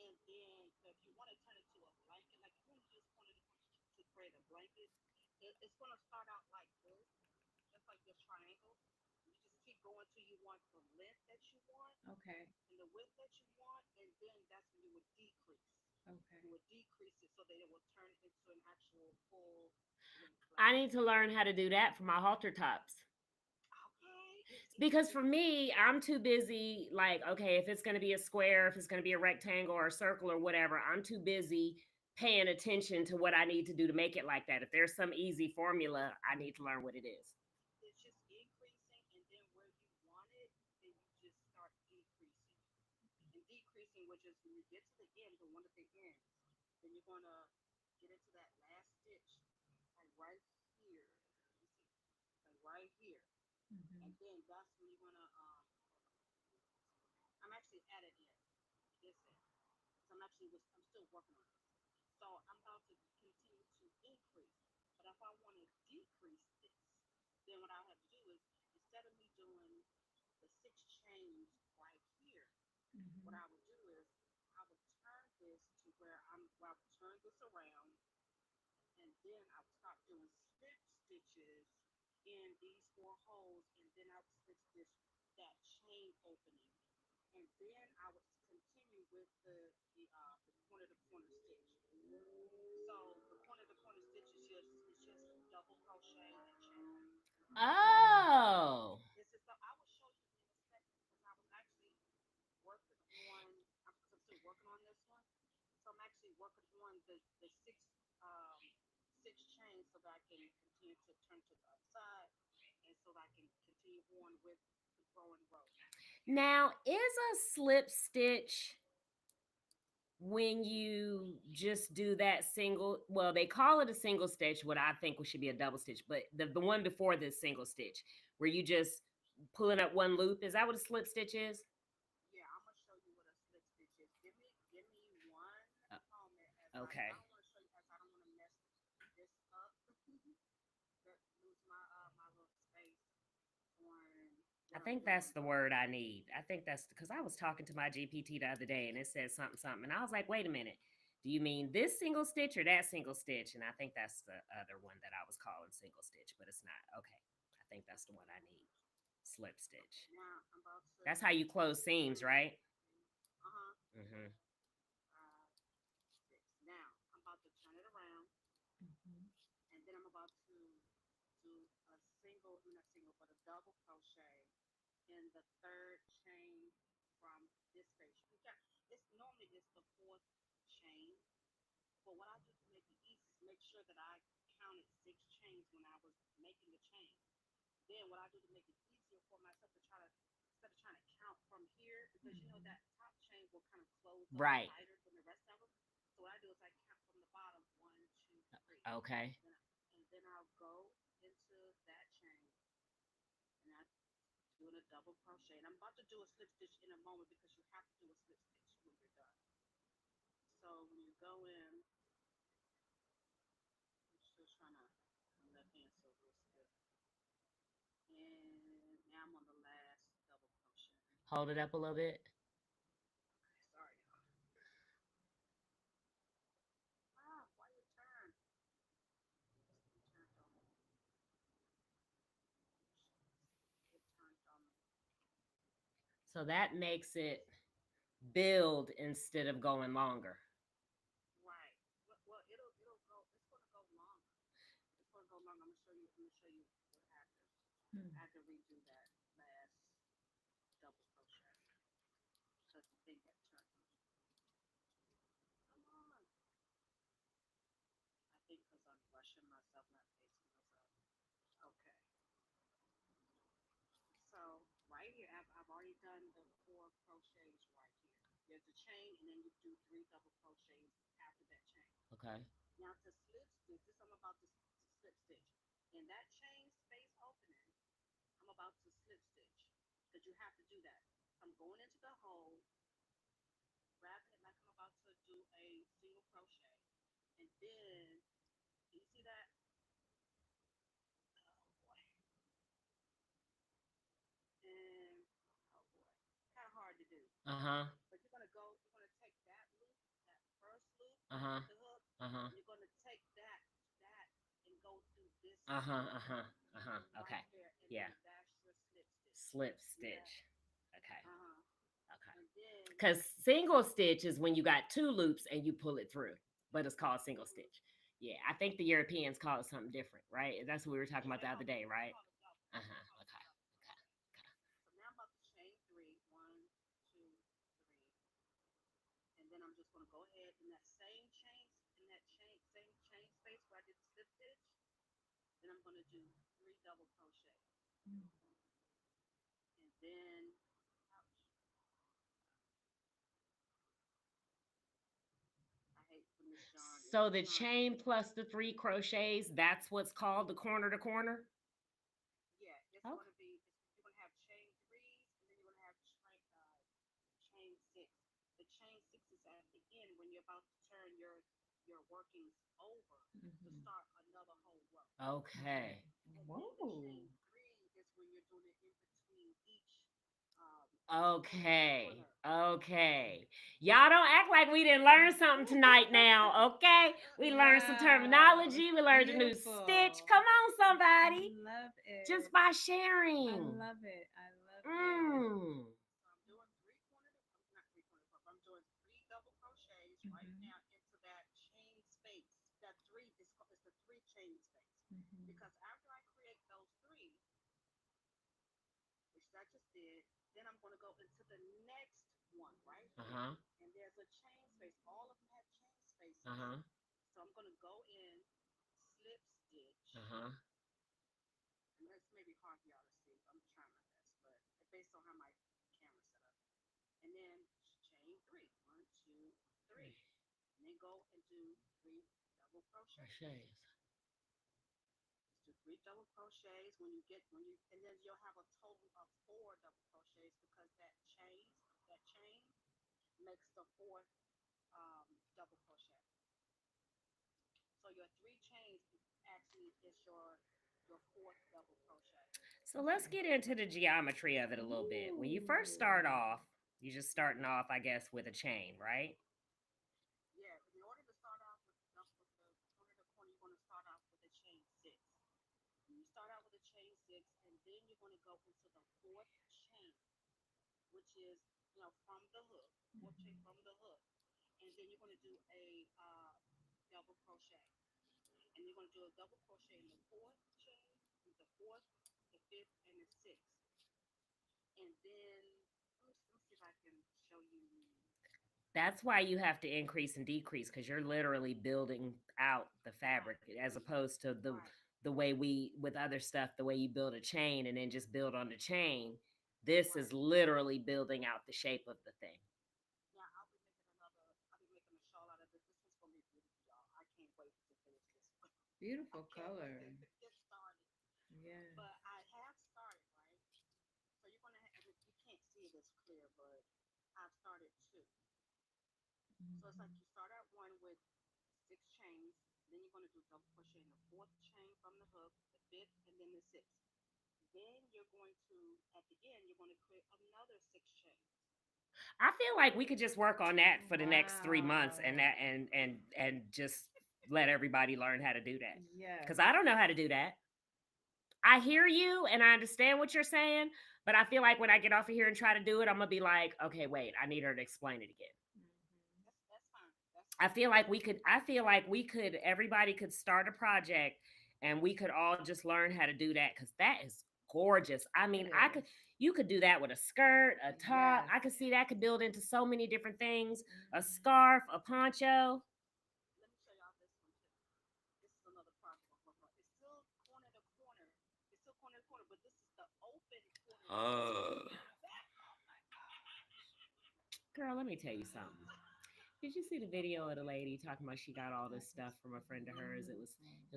E: And then, so if you want to turn it to a blanket, like if you just wanted to create a blanket, it's going to start out like this, just like this triangle. You just keep going till you want the length that you want
C: Okay.
E: and the width that you want, and then that's when you would decrease.
C: Okay.
E: You would decrease it so that it will turn into an actual full length
B: I
E: blanket.
B: need to learn how to do that for my halter tops.
E: Okay, it's
B: Because for
E: easy.
B: me, I'm too busy. Like, okay, if it's going to be a square, if it's going to be a rectangle or a circle or whatever, I'm too busy paying attention to what I need to do to make it like that. If there's some easy formula, I need to learn what it is.
E: It's just increasing, and then where you want it, then you just start decreasing. And decreasing, which is when you get to the end, the one at the ends, then you're gonna get into that last stitch, like right here. Let me see, like right here, and
C: Mhm.
E: then that's when you're gonna I'm actually at it yet. This end, so I'm still working on this. So I'm about to continue to increase, but if I want to decrease this, then what I have to do is instead of me doing the 6 chains right here, what
C: Mhm.
E: I would do is I would turn this to where I would turn this around, and then I would start doing slip stitches in these 4 holes, and then I would stitch that chain opening, and then I would continue with the corner to corner stitch. So the corner to corner stitch is just double crochet and chain.
C: Okay.
B: Oh,
E: This is so I will show you in a second because I was actually working on because I'm still working on this one. So I'm actually working on the um 6 chains so that I can continue to turn to the other side and so that I can continue on with the growing row.
B: now is a slip stitch when you just do that single, well, they call it a single stitch, what I think should be a double stitch, but the one before this single stitch, where you just pulling up one loop, is that what a slip stitch is?
E: Yeah, I'm gonna show you what a slip stitch is. Give me one
B: Uh,
E: moment as I
B: okay.
E: don't want to show you as I don't want to mess this up. Lose my little space on
B: I
E: what I'm
B: think
E: doing.
B: that's the word I need. I think that's because I was talking to my GPT the other day and it said something, something. And I was like, wait a minute. Do you mean this single stitch or that single stitch? And I think that's the other one that I was calling single stitch, but it's not. Okay. I think that's the one I need. Slip
E: Okay,
B: stitch.
E: now I'm about to
B: That's how you close seams,
E: turn.
B: right?
E: Uh-huh.
B: Mm-hmm.
E: 5, 6. Now I'm about to turn it around,
C: Mhm.
E: and then I'm about to do a single, not single, but a double crochet in the third chain from this space. It's normally it's the fourth chain, but what I do to make it easy is make sure that I counted 6 chains when I was making the chain. Then what I do to make it easier for myself to try to instead of trying to count from here because you know that top chain will kind of close up
B: Right.
E: tighter than the rest of them. So what I do is I count from the bottom 1, 2, 3.
B: Okay.
E: Then I'll go into that chain and I doing a double crochet. And I'm about to do a slip stitch in a moment because you have to do a slip stitch when you're done. So when you go in, I'm still trying to my left hand so real stiff. And now I'm on the last double crochet.
B: Hold it up a little bit.
E: Okay, sorry y'all. Ah, why you turn? You turned on me. It turned on me.
B: So that makes it build instead of going longer.
E: Right. Well, it'll go. It's gonna go longer. It's gonna go longer. I'm gonna show you. what happens. I have to redo that last double crochet because the thing got turned on. Come on. I think because I'm rushing myself, not pacing myself. Okay. So right here, I've already done the 4 crochets right here. There's a chain, and then you do 3 double crochets after that chain.
B: Okay.
E: Now to slip stitch, this I'm about to slip stitch. In that chain space opening, I'm about to slip stitch because you have to do that. So I'm going into the hole, wrapping it like I'm about to do a single crochet, and then you see that? Oh boy, and oh boy, kind of hard to do.
B: Uh-huh.
E: But you're gonna take that loop, that first loop,
B: Uh-huh.
E: the hook,
B: Uh-huh.
E: and you're gonna take that, and go through this.
B: Uh-huh. Uh-huh. Uh-huh. Okay.
E: Right there, and
B: Yeah.
E: then that's your slip stitch.
B: Slip stitch. Okay. Okay.
E: And then
B: Because single stitch is when you got 2 loops and you pull it through, but it's called single stitch. Yeah, I think the Europeans call it something different, right? That's what we were talking about the other day, right? Uh-huh. Okay.
E: So now I'm about to chain 3. 1, 2, 3. And then I'm just gonna go ahead in that same same chain space where I did the slip stitch. Then I'm gonna do 3 double crochet. And then ouch. I hate when this yarn
B: So the chain plus the 3 crochets, that's what's called the corner to corner?
E: Yeah, it's
B: Oh.
E: gonna be you're gonna have chain 3s and then you're gonna have chain 6. The chain 6 is at the end when you're about to turn your workings over to start another whole row.
B: Okay.
E: And then the chain 3 is when you're doing it in between each
B: Okay.
E: corner.
B: Okay. Y'all don't act like we didn't learn something tonight now, okay? We learned some terminology. We learned a new stitch. Come on, somebody.
C: Love it.
B: Just by
C: I
B: sharing.
C: love it. I love it.
E: So I'm doing I'm doing 3 double crochets right now into that chain space. That 3 is the 3 chain space. Because after I create those 3, which I just did, then I'm going to go into the next one, right?
B: Uh-huh.
E: And there's a chain space. All of them have chain spaces.
B: Uh-huh.
E: So I'm going to go in, slip stitch.
B: Uh-huh.
E: And this may be hard for y'all to see. I'm trying my best, but based on how my camera set up. And then chain 3. 1, 2, 3. And then go and do 3 double crochets. Do 3 double crochets and then you'll have a total of 4 double crochets because that chain makes the 4th double crochet. So your 3 chains actually is your 4th double crochet.
B: So let's get into the geometry of it a little bit. When you first start off, you're just starting off, I guess, with a chain, right?
E: Yeah, in order to start off with the corner to corner, you're going to start off with a chain 6. You start out with a chain 6, and then you're going to go into the 4th chain, which is from the hook, 4th chain from the hook, and then you're going to do a double crochet, and you're going to do a double crochet in the 4th chain, the 4th, the 5th, and the 6th. And then let me see if I can show you.
B: That's why you have to increase and decrease because you're literally building out the fabric as opposed to the
E: Right.
B: the way we with other stuff, the way you build a chain and then just build on the chain. This is literally building out the shape of the thing.
E: Now I'll be making a shawl out of this. This one's gonna be beautiful, y'all. I can't wait to finish this one.
C: Beautiful
E: I can't wait
C: color.
E: to get started.
C: Yeah.
E: But I have started, right? So you're gonna have, you can't see it as clear, but I've started two. So it's like you start out one with 6 chains, then you're gonna do double crochet in the fourth chain from the hook, the fifth, and then the sixth. Then you're going to, at the end, you're going to create another 6 chains.
B: I feel like we could just work on that for the next 3 months
C: Wow.
B: and that and just let everybody learn how to do that.
C: Yes.
B: Because I don't know how to do that. I hear you and I understand what you're saying, but I feel like when I get off of here and try to do it, I'm gonna be like, okay, wait, I need her to explain it again.
E: That's fine. That's
B: I
E: fine.
B: feel like we could everybody could start a project and we could all just learn how to do that because that is gorgeous. I mean,
C: It
B: I
C: is.
B: could you could do that with a skirt, a top.
C: Yes.
B: I could see that could build into so many different things. A
C: Mhm.
B: scarf, a poncho.
E: Let me show y'all this one too. This is another project I'm working on. It's still corner to corner. It's still corner to corner, but this is the open corner to corner. That, oh my gosh.
B: Girl, let me tell you something. Did you see the video of the lady talking about she got all this stuff from a friend of hers? It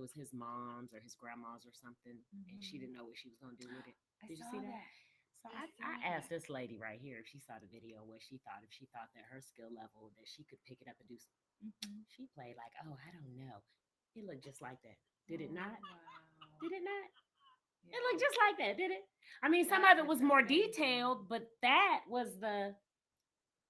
B: was his mom's or his grandma's or something, and she didn't know what she was gonna do with it.
C: I
B: Did you
C: saw
B: see that?
C: that.
B: So
C: I saw
B: I asked
C: that.
B: this lady right here if she saw the video what she thought, if she thought that her skill level that she could pick it up and do.
C: Mhm.
B: She played like, oh, I don't know. It looked just like that. Did it
C: Oh,
B: not?
C: wow.
B: Did it not? It
C: Yeah.
B: looked just like that, did it? I mean, some
C: That
B: of it
C: is
B: was more
C: amazing.
B: detailed, but that was the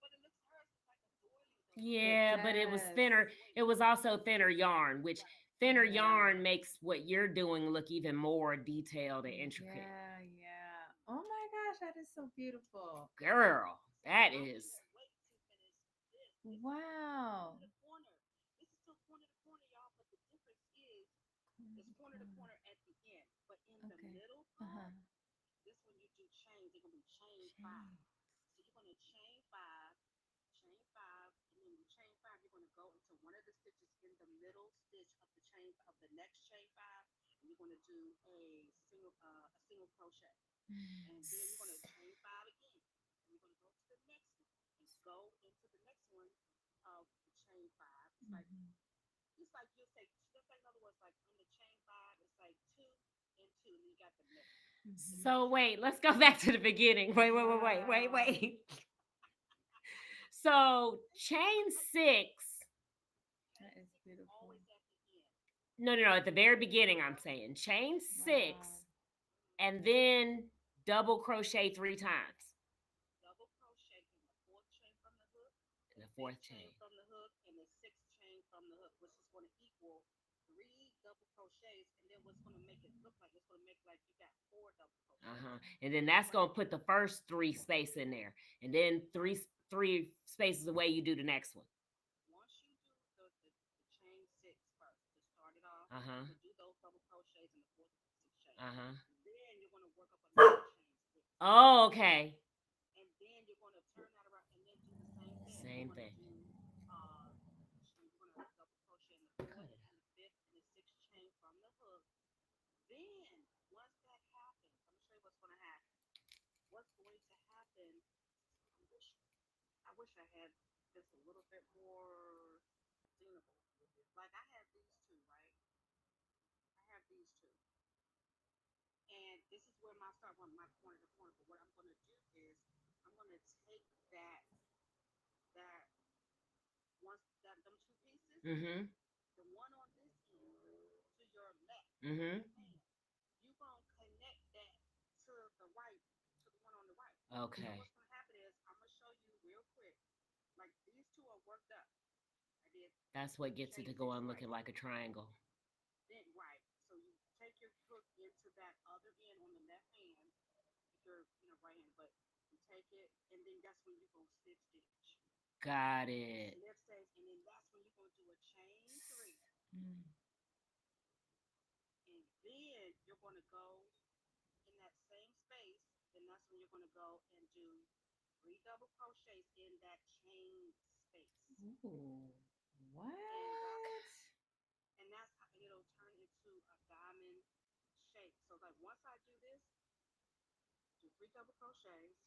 E: But it looks hers is like a doily though.
B: yeah, but it was
C: does.
B: thinner. It was also thinner yarn, which
E: Right.
B: thinner
C: Yeah.
B: yarn makes what you're doing look even more detailed and intricate.
C: Yeah, yeah. Oh my gosh, that is so beautiful.
B: Girl,
E: So
B: that
E: I
B: is.
E: can't wait to finish this. This is
C: Wow.
E: corner to corner. This is still corner to corner, y'all. But the difference is it's corner to corner at the end. But in the
C: Okay.
E: middle
C: Uh-huh.
E: part, this when you do chains, they're gonna be chain five.
C: Chain.
E: So you're gonna chain five, and then you chain five, you're gonna go into one of the stitches in the middle stitch of the chain of the next chain five, and you're gonna do a single crochet. And then you're gonna chain five again. And you're gonna go to the next one and go into the next one of the chain five.
C: Mhm.
E: It's like you'll say just like in other words, like on the chain five, it's like two and two, and you got the middle. The
C: Mhm.
B: So
E: next one.
B: wait, let's go back to the beginning. Wait.
C: Wow.
B: So chain six.
C: That
E: Chain
C: is
E: six is
C: beautiful.
E: always at the end.
B: No. At the very beginning, I'm saying chain six,
C: Wow.
B: and then double crochet 3 times
E: Double crochet in the fourth chain from the hook,
B: in
E: the
B: the
E: fifth
B: fourth
E: chain
B: chain.
E: from the hook, and the sixth chain from the hook, which is going to equal 3 double crochets. And then what's going to make it look like it's going to make like you got 4 double crochets.
B: And then
E: So
B: that's
E: like
B: gonna put the first three space in there, and then
E: right,
B: three spaces away you do the next one.
E: once you do the chain six first to start it off,
B: Uh huh.
E: to do those double crochets in the fourth and sixth chain,
B: Uh huh.
E: then you're going to work up another chain six.
B: Oh, okay.
E: And then you're going to turn that around and then do the same thing. You're
B: Same
E: going to
B: thing.
E: do you're going to double crochet in the
B: Cut
E: fourth
B: it
E: and the fifth and the sixth chain from the hook. Then once that happens, I'm gonna show you what's going to happen. What's going to happen? I wish I had this a little bit more singable. Like I have these two, right? I have these two, and this is where my start on my corner to corner. But what I'm going to do is I'm going to take that once that them two pieces,
B: Mm-hmm.
E: the one on this end to your left, your
B: Mm-hmm.
E: left hand, you gonna connect that to the right, to the one on the right. So
B: Okay.
E: what's gonna happen is I'm gonna show you real quick. Like these two are worked up. I did
B: That's what gets it
E: chain
B: to go
E: six
B: on
E: right.
B: looking like a triangle.
E: Then right. So you take your hook into that other end on the left hand, if you're right hand, but you take it and then that's when you go slip stitch.
B: Got it.
E: Slip stitch, and then that's when you're gonna do a chain three.
C: Mm.
E: And then you're going to go in that same space, and that's when you're gonna go and do 3 double crochets in that chain space.
C: Ooh, what?
E: And that's how it'll turn into a diamond shape. So like once I do this, do 3 double crochets,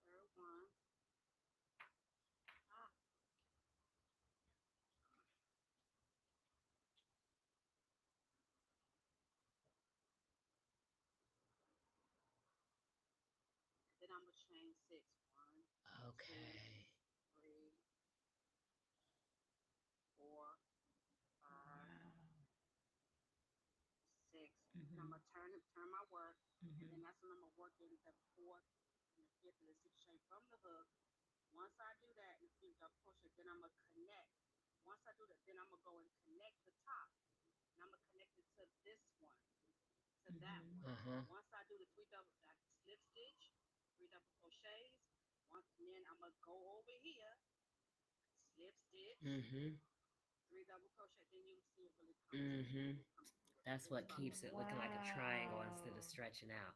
E: third one, ah, then I'm gonna chain six. One, two,
B: Okay.
E: three, 4, 5,
C: Wow.
E: 6. And I'm
C: Mm-hmm.
E: gonna turn my work, and
C: Mm-hmm.
E: then that's when I'm gonna work in the fourth and the fifth and the sixth chain from the hook. Once I do that in the 3 double crochet, then I'm gonna connect. Once I do that, then I'm gonna go and connect the top, and I'm gonna connect it to this one, to that
C: Mm-hmm.
E: one.
B: Uh-huh.
E: Once I do the I slip stitch, 3 double crochets. Once, and then I'm gonna go over here, slip stitch,
B: Mm-hmm.
E: 3 double crochet. Then you see it really comes
B: Mm-hmm. That's
E: really
B: what
E: from
B: keeps it looking like a triangle instead of
C: Wow.
B: stretching out.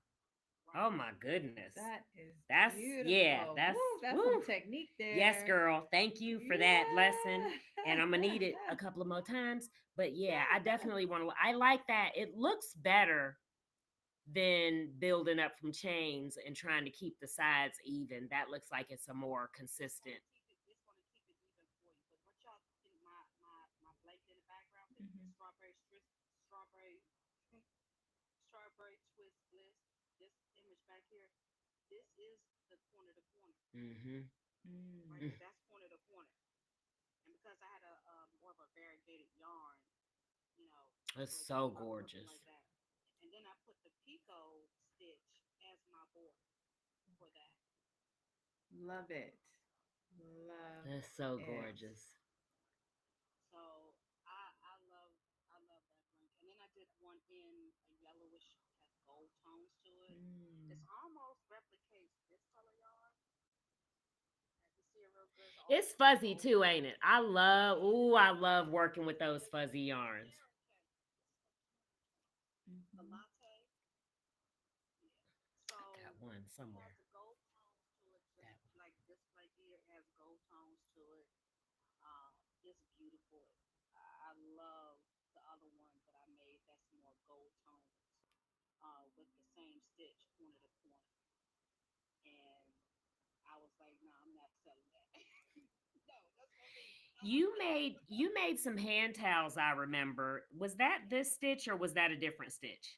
E: right.
B: Oh my goodness.
C: That is
B: That's yeah,
C: beautiful.
B: that's
C: Woo, that's some
B: woo.
C: technique
B: Yes,
C: there.
B: girl. Thank you for that lesson.
C: Yeah.
B: And I'm gonna need it a couple of more times. But yeah, I
C: Yeah.
B: definitely want to. I like that. It looks better than building up from chains and trying to keep the sides even. That looks like it's a more consistent.
E: It's gonna keep it even for you. But what y'all think my blanket in the background, the
C: Mm-hmm.
E: strawberry strawberry twist bliss. This image back here, this is the corner to corner
B: Mm-hmm.
E: right
C: Mm.
E: there. That's corner to corner. And because I had a more of a variegated yarn, you know,
B: It's
E: so it
B: so
E: came out perfect like
B: gorgeous.
E: that. And then I put the picot stitch as my border for that.
C: Love it. Love
B: That's so
C: it.
B: gorgeous.
E: So I love that blanket. And then I did one in a yellowish, has gold tones to it.
C: Mm.
E: It's almost replicates this color yarn. You see it real good. It's
B: It's
E: almost like
B: fuzzy
E: gold
B: too, ain't
E: tone.
B: it? I love working with those fuzzy yarns.
E: Okay, the
C: Mm-hmm.
E: latte. Yeah. So
B: Got one
E: it has
B: somewhere.
E: the gold tones to it, just
B: That
E: like this right here has gold tones to it. It's beautiful. I love the other one that I made that's more gold tones, with the same stitch corner to corner. And I was like, no, I'm not selling that. No, that's gonna be. I'm not selling it.
B: you made some hand towels, I remember. Was that this stitch or was that a different stitch?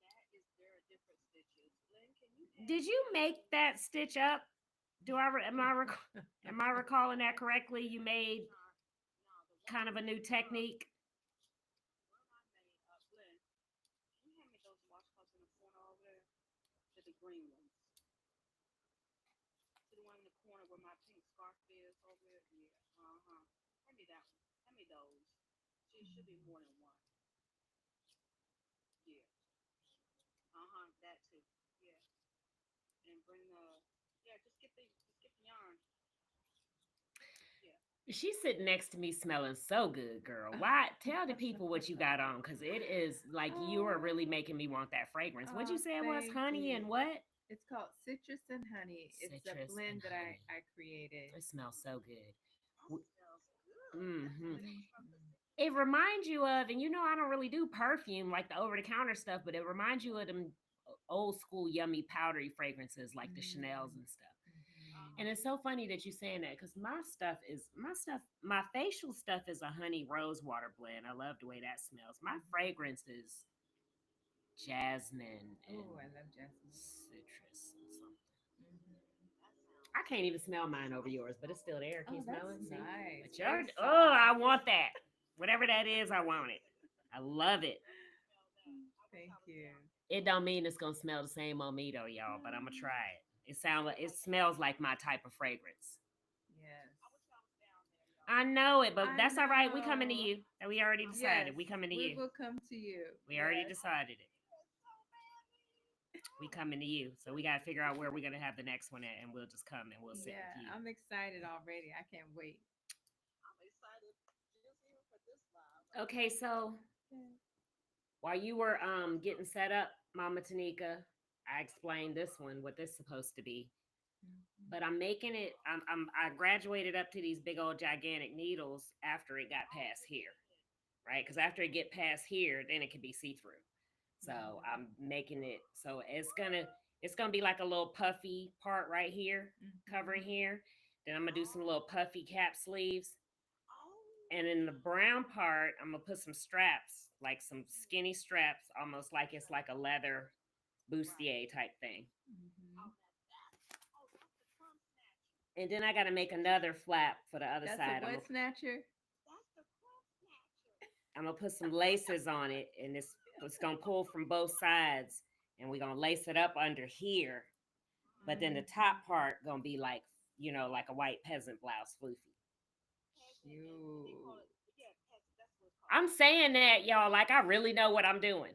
E: That is, there are different stitches. Lynn, can you hand
B: Did
E: me
B: you make that stitch up? Am I recalling that correctly? You made
E: no, no, the one
B: kind
E: I
B: of a new
E: made up,
B: technique.
E: the one I made up, Lynn, can you hand me those washcloths in the corner over there? To the green ones. To the one in the corner where my pink scarf is over there. Yeah. Uh-huh. Hand me that one. Hand me those. She should be more than one. Yeah. Uh-huh. That too. Yeah. And bring the, yeah, just get the yarn. Yeah.
B: She's sitting next to me smelling so good, girl. Why? Tell the people what you got on because it is like you are really
C: Oh,
B: making me want that fragrance. What'd you
C: oh,
B: say it was?
C: thank
B: Honey
C: you.
B: and what?
C: It's called Citrus and Honey. It's a
B: Citrus and
C: blend that I,
B: honey.
C: I created.
B: It smells so good.
E: That smells good. That
B: Mm-hmm.
E: smells like it smells the
C: Mm-hmm.
E: citrus
B: It
E: and the
B: reminds
E: honey.
B: you of, and you know, I don't really do perfume like the over the counter stuff, but it reminds you of them old school yummy powdery fragrances like the Chanel's and stuff. And
C: Mm-hmm.
E: Uh-huh.
B: it's so funny that you saying that because my facial stuff is a honey rose water blend. I love the way that smells. My
C: Mm-hmm.
B: fragrance is jasmine and
C: Oh, I love jasmine.
B: citrus and something.
C: Mm-hmm.
E: That
B: I
E: sounds
B: can't even smell mine over yours, but it's
E: wonderful.
B: still there. Can you
C: Oh,
B: smell
C: that's
B: it? See?
C: nice.
B: But
C: Very
B: yours, oh, I
C: soft.
B: want that. Whatever that is, I want it. I love it.
E: Let me smell that. I wish
C: Thank
E: I was
C: you.
E: down there.
B: It don't mean it's gonna smell the same on me though, y'all, but I'm gonna
C: Um,
B: try it.
E: I
B: It
E: like that.
B: smells like my type of fragrance.
C: yes.
E: I wish I was down there,
B: I
E: y'all.
B: know it, but
C: I
B: that's all right. We coming to
C: know.
B: you. And we already
C: Yes,
B: decided. We coming to
C: we
B: you.
C: will come to you.
B: We already
C: Yes.
E: I
B: decided
E: want
B: it.
E: to see that so badly.
B: We
E: Oh,
B: coming to you. So we gotta figure out where we're gonna have the next one at, and we'll just come and we'll sit with
C: Yeah,
B: you.
C: I'm excited already. I can't wait.
E: I'm excited just even for this live.
B: Okay, so while you were getting set up, Mama Tanika, I explained this one, what this is supposed to be. But I'm making it. I graduated up to these big old gigantic needles after it got past here, right? Because after it get past here, then it can be see through. So I'm making it so it's gonna be like a little puffy part right here, covering here. Then I'm gonna do some little puffy cap sleeves, and in the brown part, I'm gonna put some straps, like some skinny straps, almost like it's like a leather bustier type thing.
C: Mhm.
B: And then I gotta make another flap for the other
C: That's a
B: side.
C: what snatcher?
B: I'm gonna put some laces on it, and it's gonna pull from both sides, and we're gonna lace it up under here. But then the top part gonna be like like a white peasant blouse, floofy.
C: Cute.
B: I'm saying that, y'all, like I really know what I'm doing.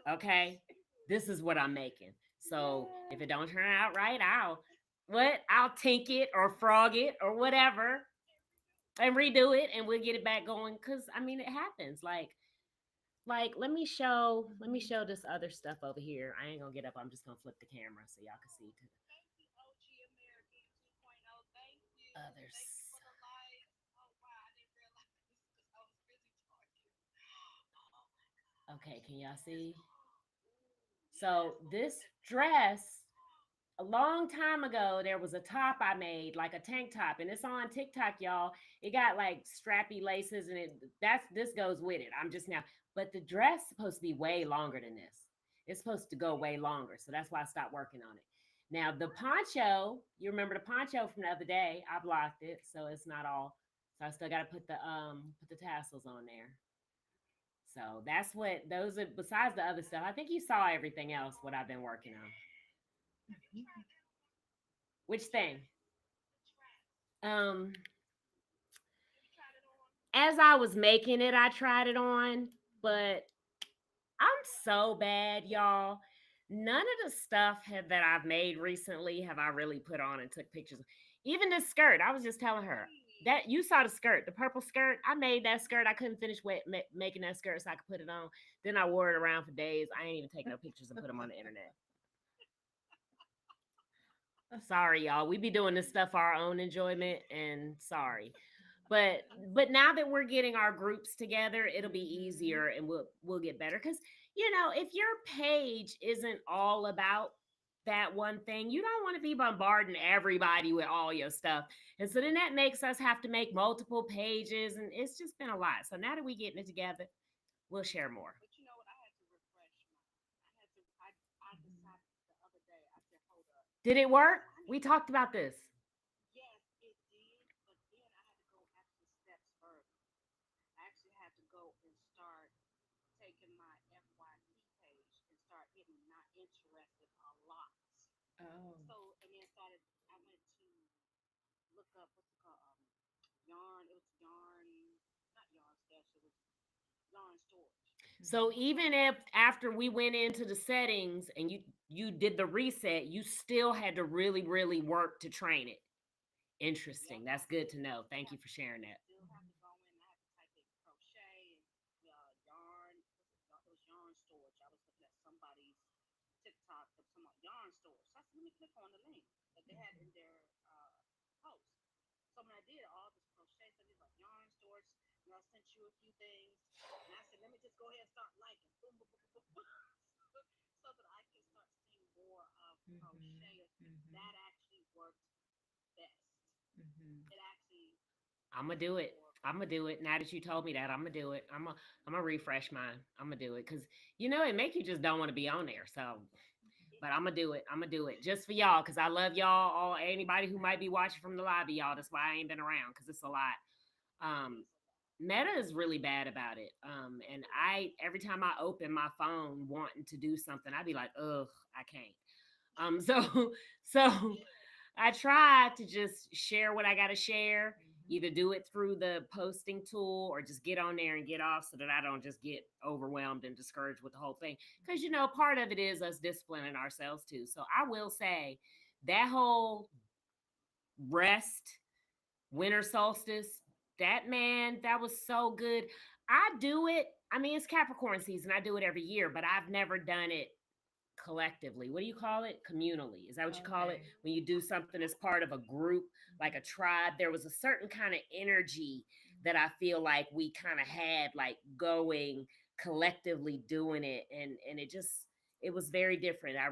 B: Okay, this is what I'm making. So if it don't turn out right, I'll tink it or frog it or whatever and redo it, and we'll get it back going. Cause I mean, it happens. Like let me show this other stuff over here. I ain't gonna get up. I'm just gonna flip the camera so y'all can see others. Okay, can y'all see? So this dress, a long time ago, there was a top I made, like a tank top, and it's on TikTok, y'all. It got like strappy laces, and this goes with it. I'm just now, but the dress is supposed to be way longer than this. It's supposed to go way longer, so that's why I stopped working on it. Now the poncho, you remember the poncho from the other day? I blocked it, so it's not all. So I still got to put the tassels on there. So that's what those are. Besides the other stuff, I think you saw everything else what I've been working on. Which thing? Um, as I was making it, I tried it on, but I'm so bad, y'all. None of the that I've made recently have I really put on and took pictures of. Even this skirt, I was just telling her that you saw the skirt, the purple skirt. I made that skirt. I couldn't finish making that skirt so I could put it on. Then I wore it around for days. I ain't even taking no pictures and put them on the internet. Sorry, y'all. We be doing this stuff for our own enjoyment, and sorry. But now that we're getting our groups together, it'll be easier, and we'll get better. Because if your page isn't all about that one thing, you don't want to be bombarding everybody with all your stuff. And so then that makes us have to make multiple pages, and it's just been a lot. So now that we getting it together, we'll share more.
E: But you know what? I had to refresh mine. I decided the other day. I said, hold up.
B: Did it work? We talked about this.
E: Yes, it did. But then I had to go actually steps further. I actually had to go and start taking my FYP page and start hitting not interested a lot.
C: Oh.
E: So and then started. I went to look up what's it called? Yarn. It was yarn, not yarn stash. It was yarn storage.
B: So even if after we went into the settings and you did the reset, you still had to really really work to train it. Interesting. That's good to know. Thank you for sharing that.
E: Still have to go in. I have to type in crochet and yarn. It was yarn storage. I was looking at somebody's TikTok of some yarn storage. So I said, let me click on the link that they had in their post. So when I did all this crochet, so these like yarn storage, and I sent you a few things, and I said, let me just go ahead and start liking, boom, boom, boom, boom, boom, so that I can start seeing more of crochet. That actually worked best. It actually
B: I'm gonna do it. I'm gonna do it. Now that you told me that, I'm gonna do it. I'm gonna refresh mine. I'm gonna do it because it make you just don't want to be on there. So, but I'm gonna do it. I'm gonna do it just for y'all because I love y'all. All anybody who might be watching from the lobby, y'all. That's why I ain't been around because it's a lot. Um, Meta is really bad about it. And I every time I open my phone wanting to do something, I'd be like, ugh, I can't. So so I try to just share what I gotta share, either do it through the posting tool or just get on there and get off so that I don't just get overwhelmed and discouraged with the whole thing. Because part of it is us disciplining ourselves too. So I will say that whole rest winter solstice, that was so good. I do it. I mean, it's Capricorn season. I do it every year, but I've never done it collectively. What do you call it? Communally. Is that what you call it?
C: Okay.
B: When you do something as part of a group, like a tribe, there was a certain kind of energy that I feel like we kind of had, like going collectively doing it. And it was very different. I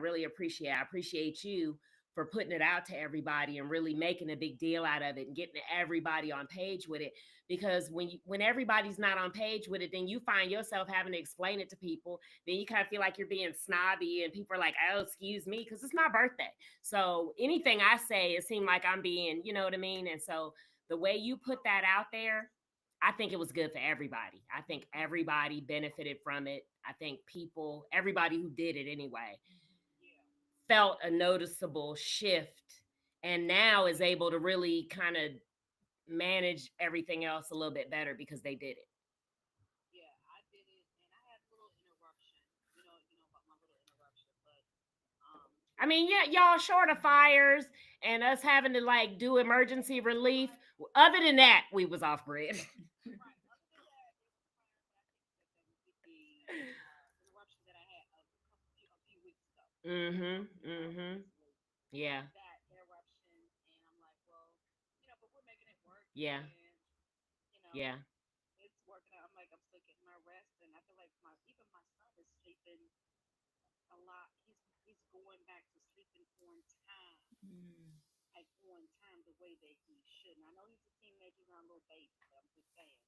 B: appreciate you for putting it out to everybody and really making a big deal out of it and getting everybody on page with it, because when everybody's not on page with it, then you find yourself having to explain it to people. Then you kind of feel like you're being snobby and people are like, oh, excuse me, because it's my birthday. So anything I say, it seemed like I'm being, you know what I mean? And so the way you put that out there, I think it was good for everybody. I think everybody benefited from it. I think everybody who did it anyway, felt a noticeable shift and now is able to really kind of manage everything else a little bit better because they did it.
E: Yeah, I did it, and I had a little interruption. About my little interruption, but um,
B: I mean, yeah, y'all short of fires and us having to like do emergency relief. Other than that, we was off grid.
E: right. Other than that, it was fine. But I think that the interruption that I had a few weeks ago,
B: Mm-hmm. Mm-hmm.
E: previously,
B: Yeah.
E: that interruption, and I'm like, well, but we're making it work,
B: Yeah.
E: and you know,
B: Yeah.
E: it's working out. I'm like, I'm still getting my rest, and I feel like my son is sleeping a lot. He's going back to sleeping on time,
C: Mm.
E: like on time, the way that he should. And I know he's a teenager, he's not a little baby, but I'm just saying.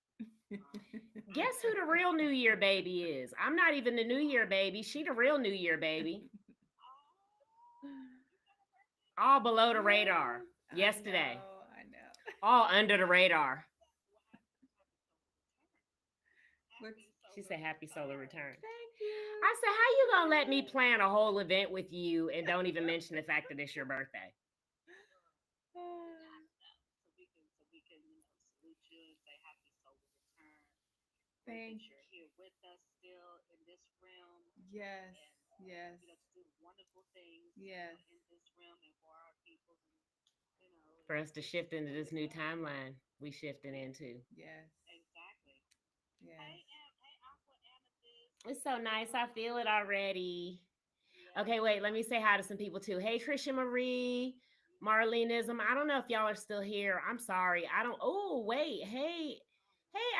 E: I
B: Guess who the real New Year baby is? I'm not even the New Year baby. She the real New Year baby.
E: oh, you got a birthday?
B: All below the radar.
C: Yes,
B: Yesterday.
C: I know.
B: All under the radar.
E: Well,
C: What's,
E: happy
B: She
E: solar
B: said happy solar
E: return.
B: return.
C: thank you.
B: I said, how you gonna let me plan a whole event with you and don't even mention the fact that it's your birthday?
E: So we can salute you and say happy solar return. Great
C: Thank
E: that you're here with us still in this realm,
C: Yes,
E: and
C: yes,
E: to do wonderful things,
C: yes.
E: in this realm and for our people, and
B: For us to
E: it's
B: shift into this
E: it's
B: new timeline we shifting
E: yeah,
B: into.
C: Yes.
E: exactly.
C: Yes.
E: Hey, Aqua Amethyst.
B: It's so nice. I feel it already.
E: Yes,
B: Okay, wait, let me say hi to some people too. Hey, Trisha Marie, Marleneism. I don't know if y'all are still here. I'm sorry. I don't. Oh, wait. Hey,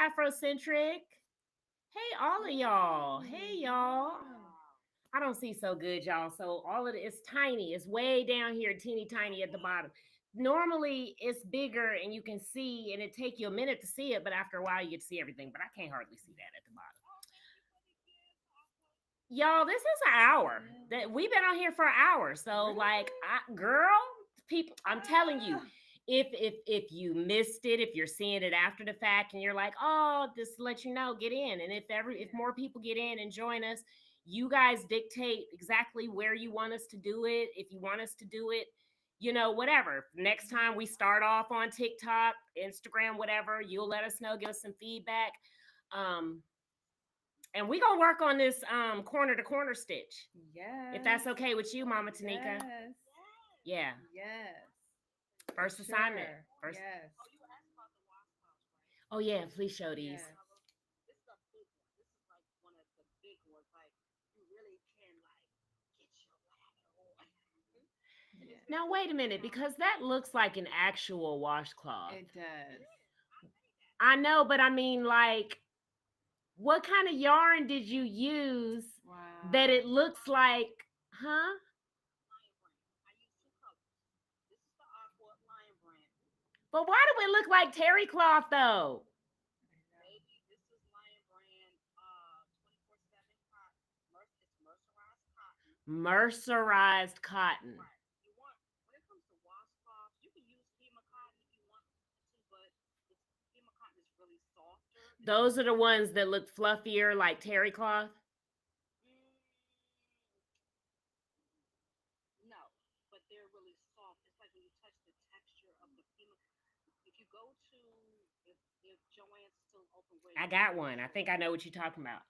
B: Afrocentric. Hey, all of y'all. Hey, y'all.
E: wow.
B: I don't see so good, y'all. So all of it is tiny. It's way down here, teeny tiny at the bottom. Normally it's bigger and you can see, and it take you a minute to see it, but after a while you get to see everything. But I can't hardly see that at the bottom.
E: Oh, thank you for the gift, Aqua.
B: Y'all, this is an hour. That we've been on here for an hour. So like, girl, people, I'm telling you,
C: Ah,
B: if you missed it, if you're seeing it after the fact and you're like, oh, just to let you know, get in. And if more people get in and join us, you guys dictate exactly where you want us to do it. If you want us to do it, whatever. Next time we start off on TikTok, Instagram, whatever, you'll let us know, give us some feedback. Um, and we gonna work on this corner to corner stitch.
C: yes.
B: If that's okay with you, Mama Tanika.
C: Yes.
B: Yeah.
C: Yes.
B: First assignment.
C: Sure.
B: First.
C: Yes.
E: Oh, you asked about the waffle house, right?
B: Oh yeah, please show these.
C: Yes.
E: This is a big one. This is like one of the big ones. Like you really can get your ladder on. And
C: Yes.
E: it's
B: Now
E: very
B: wait a minute, because that looks like an actual washcloth.
C: It does.
B: I know, but I mean, like, what kind of yarn did you use
C: Wow.
B: that it looks like, huh?
E: Lion brand. I use two colors. This is the aqua lion brand.
B: But why do it look like terry cloth though?
E: Baby, this is lion brand 24/7 cotton. It's mercerized cotton.
B: Mercerized cotton.
E: Right. When it comes to washcloths, you can use Hema cotton if you want to, but Hema cotton is really softer.
B: Those are the ones that look fluffier like terry cloth.
E: Mm, no, but they're really soft. It's like when you touch the texture of the Hema. If you go to if Joanne's still open, where
B: I
E: you
B: got
E: can
B: one. I
E: get
B: think I know what you're talking about.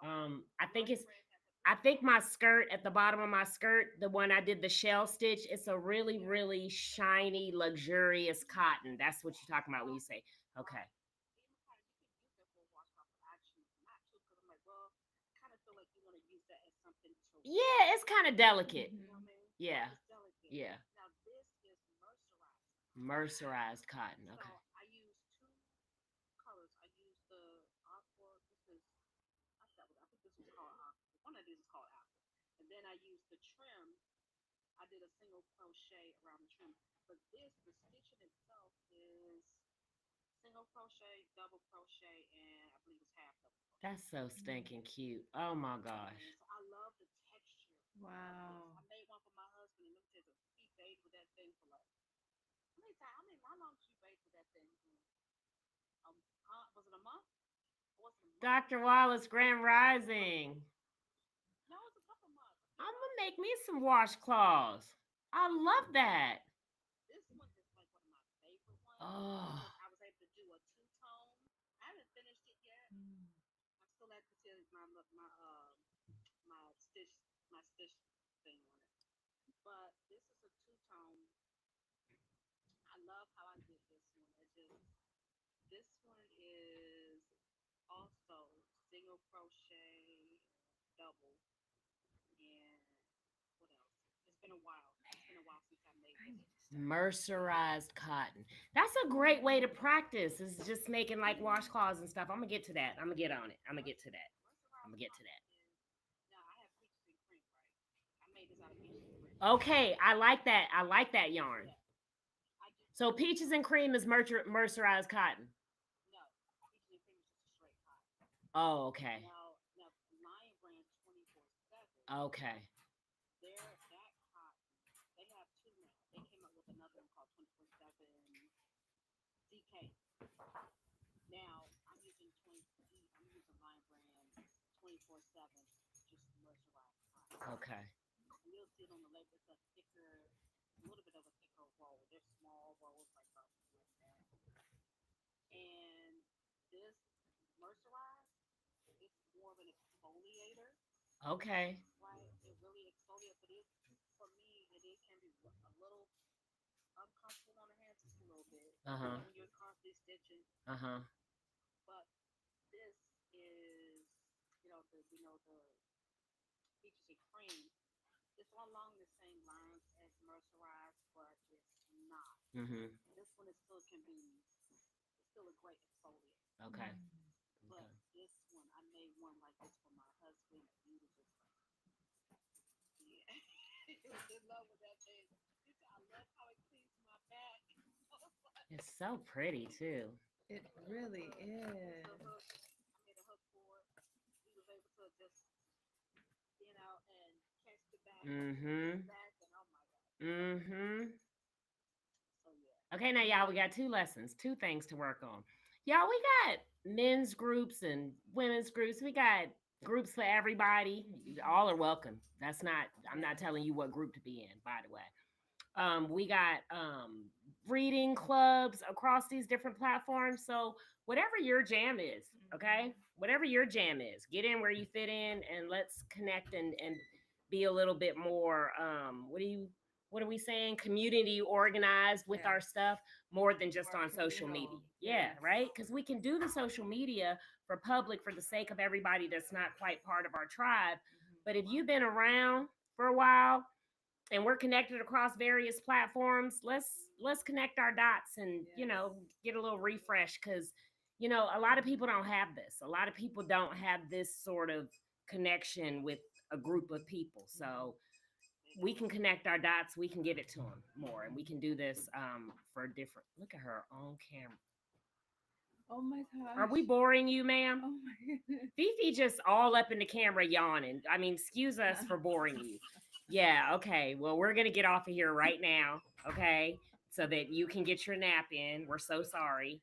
E: okay.
B: I think
E: Lion
B: it's
E: brand has a
B: I
E: big
B: think
E: one.
B: my skirt at the bottom of my skirt, the one I did the shell stitch, it's a really, really shiny, luxurious cotton. That's what you're talking about when you say, okay.
E: Right. Hema cotton, you can use that for a washcloth, but I
B: Yeah, it's kind of delicate.
C: Mhm.
E: You know what I mean?
B: Yeah,
E: It's delicate.
B: yeah.
E: Now this is mercerized.
B: Mercerized cotton.
E: So
B: Okay.
E: I use two colors. I use the aqua. This is I think this was called aqua. One of these is called aqua. And then I use the trim. I did a single crochet around the trim. But the stitching itself is single crochet, double crochet, and I believe it's half double crochet.
B: That's so
C: Mm.
B: stinking cute. Oh my
E: You know what I
B: gosh.
E: mean? So I love the texture of this.
C: Wow.
E: I made one for my husband, and let me tell you, he bathed with that thing for like how many times? How long did you bathe with that thing? Was it a month? Or was it a month?
B: Dr. Wallace, Grand Rising.
E: No, it was a couple months. I
B: I'm
E: think
B: gonna
E: about
B: make me some washcloths. I love that.
E: this one is like one of my favorite ones
B: Oh,
E: because I was able to do a two tone. I haven't finished it yet.
C: Mm.
E: I still have to see my stitch thing on it. But this is a two tone. I love how I did this one. This one is also single crochet, double, and what else? It's been a while. It's been a while since I made
C: I
E: this
C: need
E: one.
C: to start
B: mercerized cotton. That's a great way to practice. Is just making like washcloths and stuff. I'm gonna get to that. I'm gonna get on it. I'm gonna get to that. I'm gonna
E: Mercerized
B: get to
E: cotton
B: that.
E: is now I have peaches and cream, right? I made this out of peaches and cream.
B: Okay, I like that. I like that yarn.
E: Yeah, I do
B: So
E: peaches and
B: peaches
E: cream.
B: and cream is mercerized cotton.
E: No, peaches and cream is just a straight cotton.
B: Oh, okay.
E: Now Lion Brand 24/7.
B: Okay.
E: That cotton. They have two now. They came up with another one called 24/7 DK. Now I'm using Lion Brand 24/7, just mercerized cotton.
B: Okay.
E: And you'll see it on the label. It's a thicker, a little bit of a thicker roll. They're small rolls, like that. And this mercerized, it's more of an exfoliator,
B: Okay.
E: right? It really exfoliates, but for me, it can be a little uncomfortable on the hands, just a little bit,
B: Uh-huh.
E: when you're constantly stitching.
B: Uh-huh.
E: But this is, the peaches and cream. It's along the same lines as mercerized, but it's not.
B: Mm-hmm.
E: This one is still can be, it's still a great exfoliant.
B: Okay.
C: Mm.
E: But
B: Okay.
E: this one, I made one like this for my husband, and he was just like, yeah, he was in love with that thing. He said, I love how it cleans my back.
B: It's so pretty too.
C: It
E: And
C: really is.
E: the hook, I made a hook for it. He was able to just, and catch the back,
B: Mm-hmm.
E: back, and oh my god.
B: Mm-hmm.
E: So yeah.
B: Okay, now y'all, we got two lessons, two things to work on. Y'all, we got men's groups and women's groups. We got groups for everybody. All are welcome. I'm not telling you what group to be in, by the way. We got reading clubs across these different platforms. So whatever your jam is, okay? Whatever your jam is, get in where you fit in and let's connect and be a little bit more what are we saying? Community organized with our
C: Yes.
B: stuff more than just
C: More
B: on social media.
C: communal.
B: Yeah,
C: Yes.
B: right? Because we can do the social media for public for the sake of everybody that's not quite part of our tribe.
C: Mhm.
B: But if you've been around for a while, and we're connected across various platforms, let's connect our dots and
C: Yes.
B: get a little refresh because a lot of people don't have this. A lot of people don't have this sort of connection with a group of people. So we can connect our dots, we can give it to them more, and we can do this for different. Look at her on camera.
C: Oh my
B: Are
C: gosh.
B: we boring you, ma'am?
C: Oh my goodness.
B: Fifi just all up in the camera yawning. I mean, excuse us for boring you. Yeah, okay. Well, we're going to get off of here right now, okay? So that you can get your nap in. We're so sorry.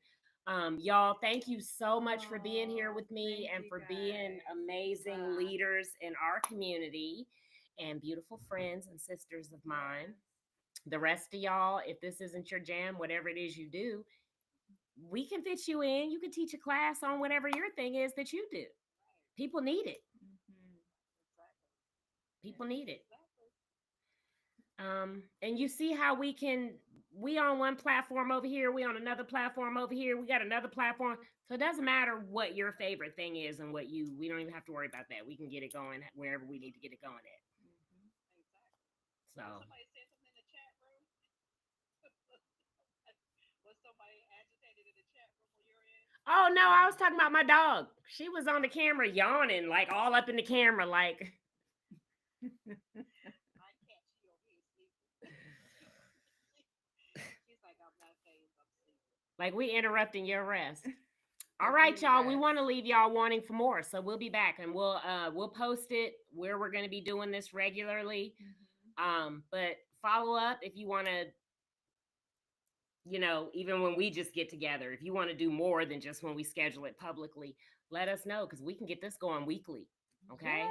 B: Y'all, thank you so much for being here
C: Oh,
B: with me
C: thank
B: and
C: you
B: for being
C: guys.
B: amazing leaders in our community and beautiful friends and sisters of mine.
C: Yes.
B: The rest of y'all, if this isn't your jam, whatever it is you do, we can fit you in. You can teach a class on whatever your thing is that you do. People need it.
C: Mhm.
E: Exactly.
B: People need it.
E: Exactly.
B: And you see how we on one platform over here, we on another platform over here, we got another platform. So it doesn't matter what your favorite thing is and we don't even have to worry about that. We can get it going wherever we need to get it going at. So
E: Somebody said something in the chat room. Was somebody agitated in the chat room when you're in?
B: oh no, I was talking about my dog. She was on the camera yawning, like all up in the camera, like
E: My cat, she over here sleeping. She's like, I'm not phased, I'm sleeping.
B: like we interrupting your rest. All
C: But
B: right,
C: please
B: y'all. We
C: rest.
B: want to leave y'all wanting for more, so we'll be back and we'll post it where we're going to be doing this regularly. But follow up if you want to, even when we just get together, if you want to do more than just when we schedule it publicly, let us know because we can get this going weekly. Okay.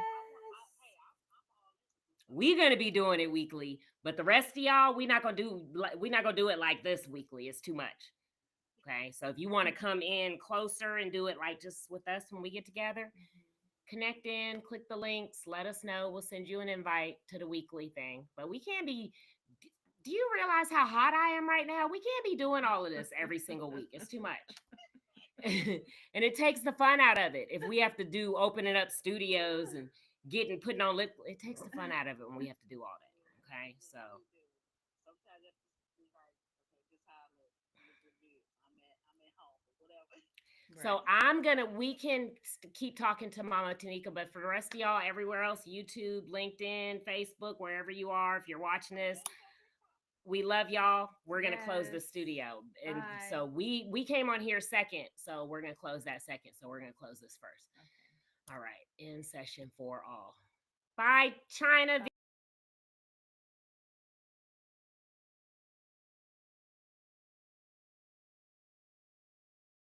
B: We're gonna be doing it weekly, but the rest of y'all, we're not gonna do it like this weekly. It's too much. Okay, so if you want to come in closer and do it like just with us when we get together, connect in, click the links, let us know. We'll send you an invite to the weekly thing. But we can't be. Do you realize how hot I am right now? We can't be doing all of this every single week. It's too much. And it takes the fun out of it. If we have to do opening up studios and putting on lip, it takes the fun out of it when we have to do all that. Okay, so
E: Sometimes that's be like, okay, this how I look. Look what it is. I'm at home or whatever.
B: so we can keep talking to Mama Tanika, but for the rest of y'all, everywhere else, YouTube, LinkedIn, Facebook, wherever you are, if you're watching this, we love y'all. We're gonna close the
C: Yes.
B: studio, and
C: Bye.
B: so we came on here second, so we're gonna close that second. So we're gonna close this first.
C: Okay.
B: All right, in session for all. Bye, China.